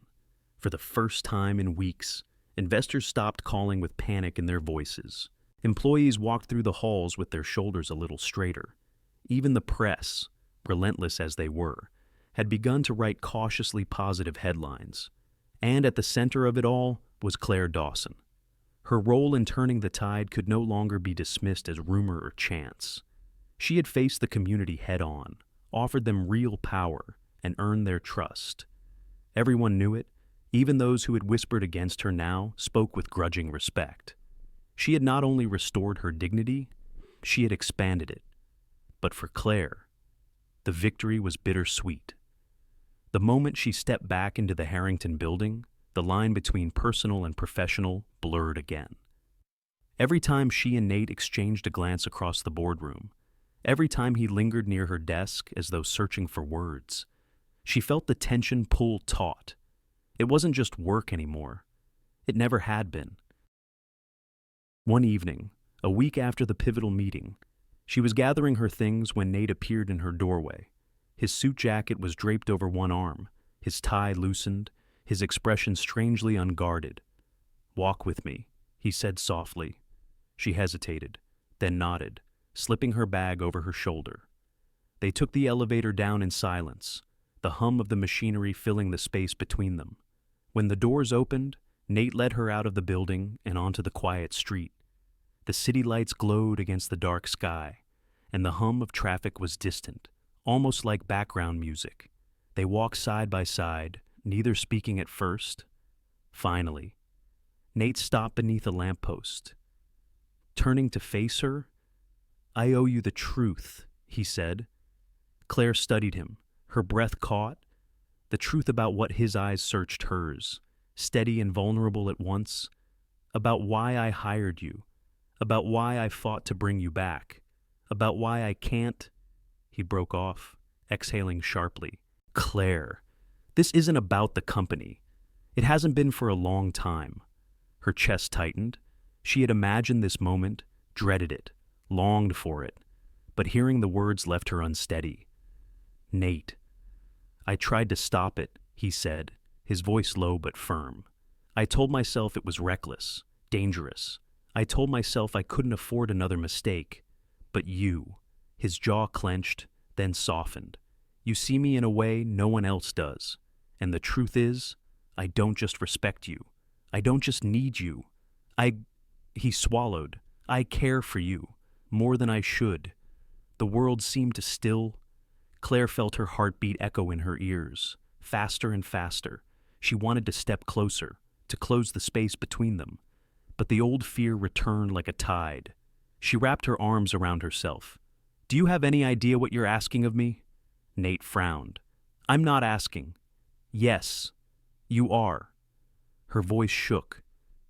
For the first time in weeks, investors stopped calling with panic in their voices. Employees walked through the halls with their shoulders a little straighter. Even the press, relentless as they were, had begun to write cautiously positive headlines. And at the center of it all was Claire Dawson. Her role in turning the tide could no longer be dismissed as rumor or chance. She had faced the community head-on, offered them real power, and earned their trust. Everyone knew it. Even those who had whispered against her now spoke with grudging respect. She had not only restored her dignity, she had expanded it. But for Claire, the victory was bittersweet. The moment she stepped back into the Harrington building, the line between personal and professional blurred again. Every time she and Nate exchanged a glance across the boardroom, every time he lingered near her desk as though searching for words, she felt the tension pull taut. It wasn't just work anymore. It never had been. One evening, a week after the pivotal meeting, she was gathering her things when Nate appeared in her doorway. His suit jacket was draped over one arm, his tie loosened, his expression strangely unguarded. "Walk with me," he said softly. She hesitated, then nodded, slipping her bag over her shoulder. They took the elevator down in silence, the hum of the machinery filling the space between them. When the doors opened, Nate led her out of the building and onto the quiet street. The city lights glowed against the dark sky, and the hum of traffic was distant, almost like background music. They walked side by side, neither speaking at first. Finally, Nate stopped beneath a lamppost. Turning to face her, "I owe you the truth," he said. Claire studied him, her breath caught, the truth about what his eyes searched hers, steady and vulnerable at once, about why I hired you, about why I fought to bring you back, about why I can't. He broke off, exhaling sharply. "Claire, this isn't about the company. It hasn't been for a long time." Her chest tightened. She had imagined this moment, dreaded it, longed for it, but hearing the words left her unsteady. "Nate, I tried to stop it," he said, his voice low but firm. "I told myself it was reckless, dangerous. I told myself I couldn't afford another mistake. But you," his jaw clenched, then softened. "You see me in a way no one else does. And the truth is, I don't just respect you. I don't just need you. He swallowed. "I care for you, more than I should." The world seemed to still. Claire felt her heartbeat echo in her ears, faster and faster. She wanted to step closer, to close the space between them. But the old fear returned like a tide. She wrapped her arms around herself. "Do you have any idea what you're asking of me?" Nate frowned. "I'm not asking." "Yes, you are." Her voice shook,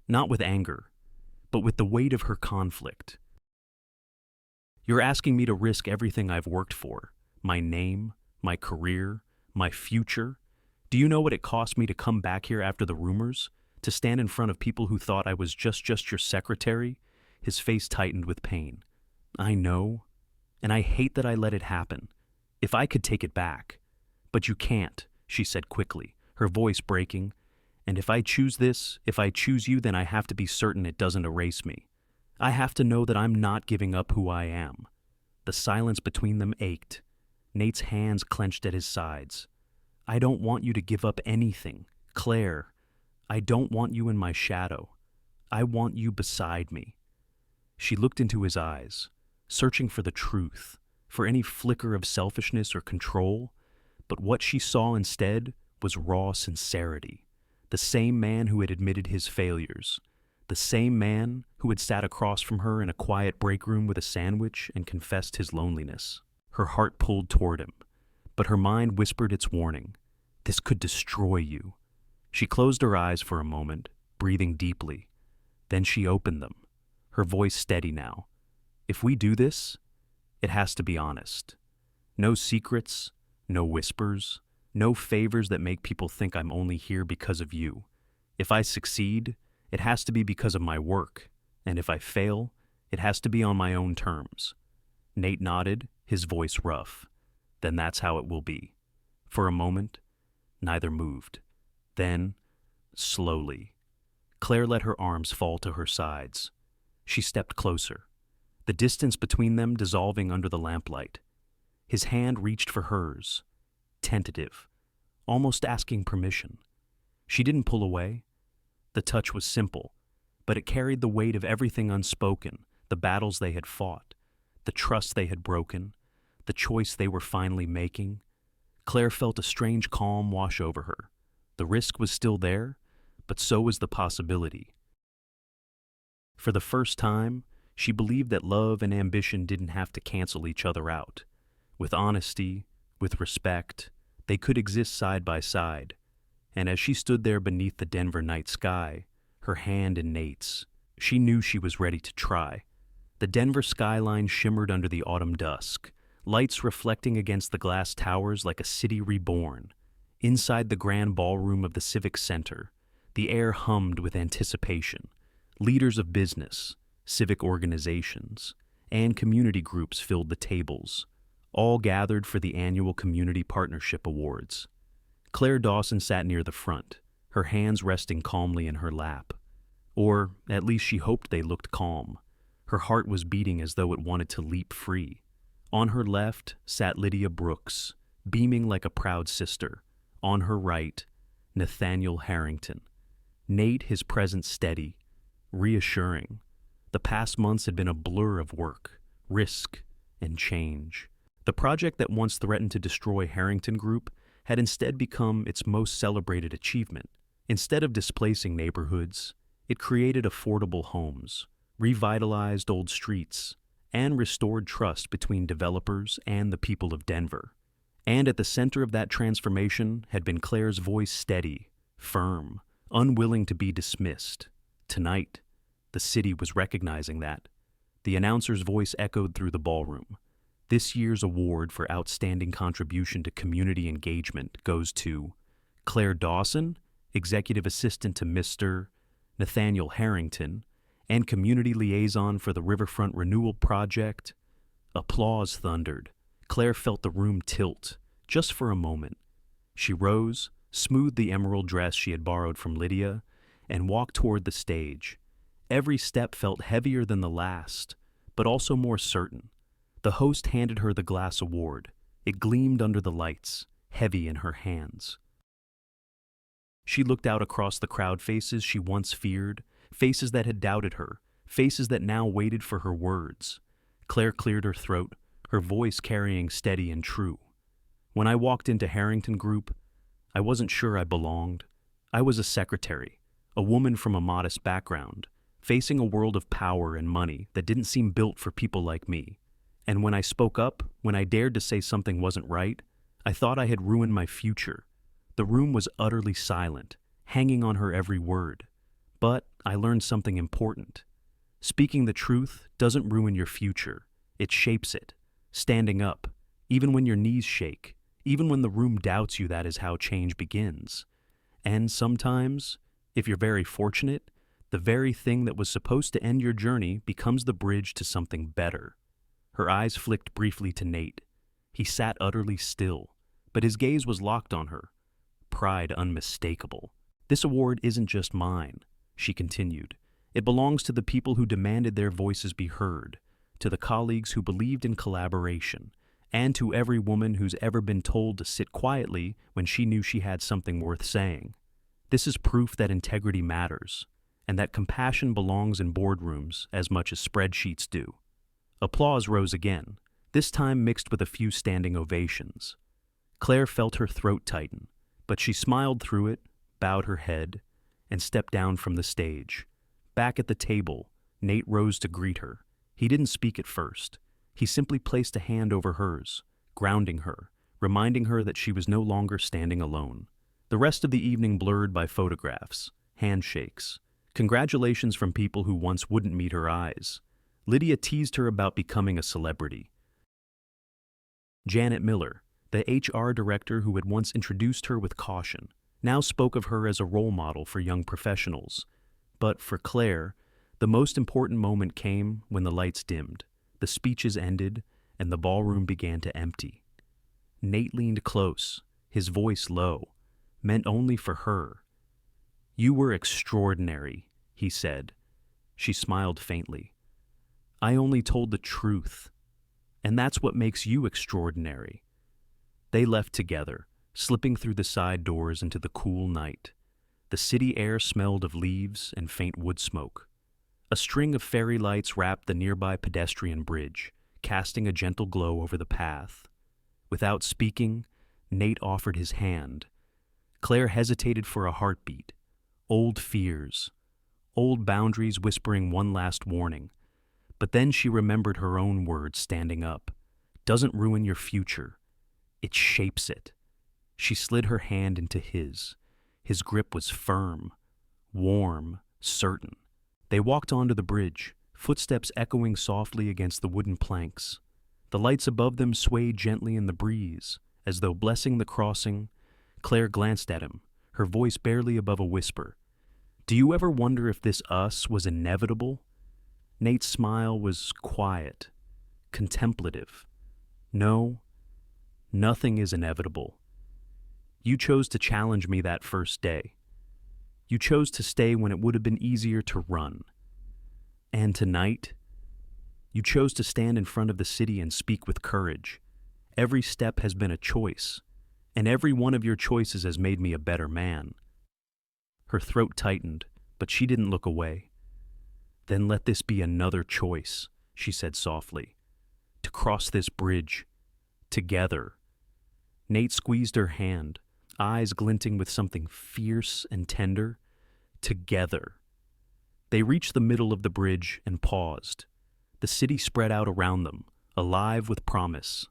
not with anger, but with the weight of her conflict. You're asking me to risk everything I've worked for, my name, my career, my future. Do you know what it cost me to come back here after the rumors? To stand in front of people who thought I was just your secretary? His face tightened with pain. I know, and I hate that I let it happen. If I could take it back. But you can't, she said quickly, her voice breaking. And if I choose this, if I choose you, then I have to be certain it doesn't erase me. I have to know that I'm not giving up who I am. The silence between them ached. Nate's hands clenched at his sides. I don't want you to give up anything, Claire. I don't want you in my shadow. I want you beside me. She looked into his eyes, searching for the truth, for any flicker of selfishness or control, but what she saw instead was raw sincerity. The same man who had admitted his failures, the same man who had sat across from her in a quiet break room with a sandwich and confessed his loneliness. Her heart pulled toward him, but her mind whispered its warning. This could destroy you. She closed her eyes for a moment, breathing deeply. Then she opened them, her voice steady now. If we do this, it has to be honest. No secrets, no whispers, no favors that make people think I'm only here because of you. If I succeed, it has to be because of my work, and if I fail, it has to be on my own terms. Nate nodded, his voice rough. Then that's how it will be. For a moment, neither moved. Then, slowly, Claire let her arms fall to her sides. She stepped closer, the distance between them dissolving under the lamplight. His hand reached for hers, tentative, almost asking permission. She didn't pull away. The touch was simple, but it carried the weight of everything unspoken, the battles they had fought, the trust they had broken, the choice they were finally making. Claire felt a strange calm wash over her. The risk was still there, but so was the possibility. For the first time, she believed that love and ambition didn't have to cancel each other out. With honesty, with respect, they could exist side by side. And as she stood there beneath the Denver night sky, her hand in Nate's, she knew she was ready to try. The Denver skyline shimmered under the autumn dusk, lights reflecting against the glass towers like a city reborn. Inside the grand ballroom of the Civic Center, the air hummed with anticipation. Leaders of business, civic organizations, and community groups filled the tables, all gathered for the annual Community Partnership Awards. Claire Dawson sat near the front, her hands resting calmly in her lap. Or, at least she hoped they looked calm. Her heart was beating as though it wanted to leap free. On her left sat Lydia Brooks, beaming like a proud sister. On her right, Nathaniel Harrington. Nate, his presence steady, reassuring. The past months had been a blur of work, risk, and change. The project that once threatened to destroy Harrington Group had instead become its most celebrated achievement. Instead of displacing neighborhoods, it created affordable homes, revitalized old streets, and restored trust between developers and the people of Denver. And at the center of that transformation had been Claire's voice, steady, firm, unwilling to be dismissed. Tonight, the city was recognizing that. The announcer's voice echoed through the ballroom. This year's award for outstanding contribution to community engagement goes to Claire Dawson, Executive Assistant to Mr. Nathaniel Harrington, and Community Liaison for the Riverfront Renewal Project. Applause thundered. Claire felt the room tilt, just for a moment. She rose, smoothed the emerald dress she had borrowed from Lydia, and walked toward the stage. Every step felt heavier than the last, but also more certain. The host handed her the glass award. It gleamed under the lights, heavy in her hands. She looked out across the crowd, faces she once feared, faces that had doubted her, faces that now waited for her words. Claire cleared her throat, her voice carrying steady and true. When I walked into Harrington Group, I wasn't sure I belonged. I was a secretary, a woman from a modest background, facing a world of power and money that didn't seem built for people like me. And when I spoke up, when I dared to say something wasn't right, I thought I had ruined my future. The room was utterly silent, hanging on her every word. But I learned something important. Speaking the truth doesn't ruin your future, it shapes it. Standing up, even when your knees shake, even when the room doubts you, that is how change begins. And sometimes, if you're very fortunate, the very thing that was supposed to end your journey becomes the bridge to something better. Her eyes flicked briefly to Nate. He sat utterly still, but his gaze was locked on her. Pride unmistakable. "This award isn't just mine," she continued. "It belongs to the people who demanded their voices be heard, to the colleagues who believed in collaboration, and to every woman who's ever been told to sit quietly when she knew she had something worth saying. This is proof that integrity matters, and that compassion belongs in boardrooms as much as spreadsheets do." Applause rose again, this time mixed with a few standing ovations. Claire felt her throat tighten, but she smiled through it, bowed her head, and stepped down from the stage. Back at the table, Nate rose to greet her. He didn't speak at first. He simply placed a hand over hers, grounding her, reminding her that she was no longer standing alone. The rest of the evening blurred by photographs, handshakes, congratulations from people who once wouldn't meet her eyes. Lydia teased her about becoming a celebrity. Janet Miller, the HR director who had once introduced her with caution, now spoke of her as a role model for young professionals. But for Claire, the most important moment came when the lights dimmed, the speeches ended, and the ballroom began to empty. Nate leaned close, his voice low, meant only for her. "You were extraordinary," he said. She smiled faintly. "I only told the truth, and that's what makes you extraordinary." They left together, slipping through the side doors into the cool night. The city air smelled of leaves and faint wood smoke. A string of fairy lights wrapped the nearby pedestrian bridge, casting a gentle glow over the path. Without speaking, Nate offered his hand. Claire hesitated for a heartbeat. Old fears, old boundaries whispering one last warning. But then she remembered her own words standing up. "Doesn't ruin your future. It shapes it." She slid her hand into his. His grip was firm, warm, certain. They walked onto the bridge, footsteps echoing softly against the wooden planks. The lights above them swayed gently in the breeze, as though blessing the crossing. Claire glanced at him, her voice barely above a whisper. "Do you ever wonder if this us was inevitable?" Nate's smile was quiet, contemplative. "No, nothing is inevitable. You chose to challenge me that first day. You chose to stay when it would have been easier to run. And tonight, you chose to stand in front of the city and speak with courage. Every step has been a choice, and every one of your choices has made me a better man." Her throat tightened, but she didn't look away. "Then let this be another choice," she said softly. "To cross this bridge, together." Nate squeezed her hand, eyes glinting with something fierce and tender. "Together." They reached the middle of the bridge and paused. The city spread out around them, alive with promise.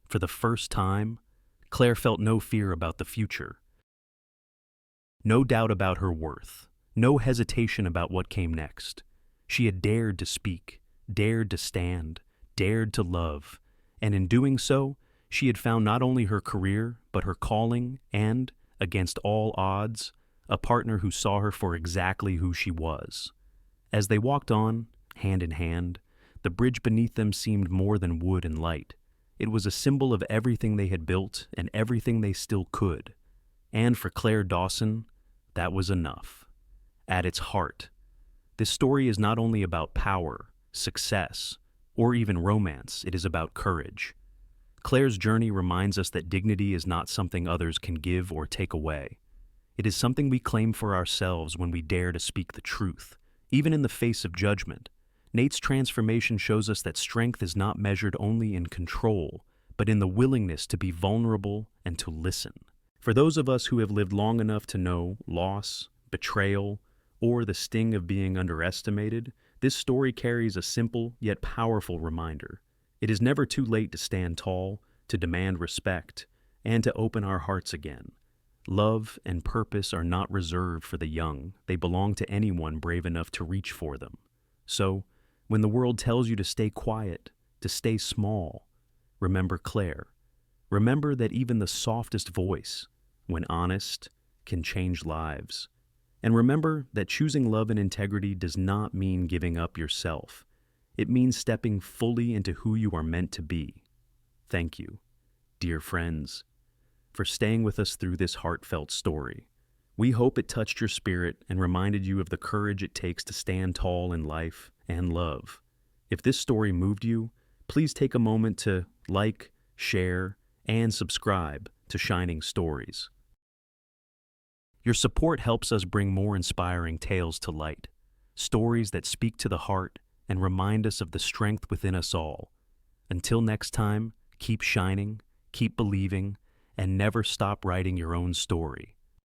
For the first time, Claire felt no fear about the future. No doubt about her worth, no hesitation about what came next. She had dared to speak, dared to stand, dared to love, and in doing so, she had found not only her career, but her calling and, against all odds, a partner who saw her for exactly who she was. As they walked on, hand in hand, the bridge beneath them seemed more than wood and light. It was a symbol of everything they had built and everything they still could. And for Claire Dawson, that was enough. At its heart, this story is not only about power, success, or even romance, it is about courage. Claire's journey reminds us that dignity is not something others can give or take away. It is something we claim for ourselves when we dare to speak the truth, even in the face of judgment. Nate's transformation shows us that strength is not measured only in control, but in the willingness to be vulnerable and to listen. For those of us who have lived long enough to know loss, betrayal, or the sting of being underestimated, this story carries a simple yet powerful reminder. It is never too late to stand tall, to demand respect, and to open our hearts again. Love and purpose are not reserved for the young. They belong to anyone brave enough to reach for them. So, When the world tells you to stay quiet, to stay small, remember Claire. Remember that even the softest voice, when honest, can change lives. And remember that choosing love and integrity does not mean giving up yourself. It means stepping fully into who you are meant to be. Thank you, dear friends, for staying with us through this heartfelt story. We hope it touched your spirit and reminded you of the courage it takes to stand tall in life and love. If this story moved you, please take a moment to like, share, and subscribe to Shining Stories. Your support helps us bring more inspiring tales to light, stories that speak to the heart and remind us of the strength within us all. Until next time, keep shining, keep believing, and never stop writing your own story.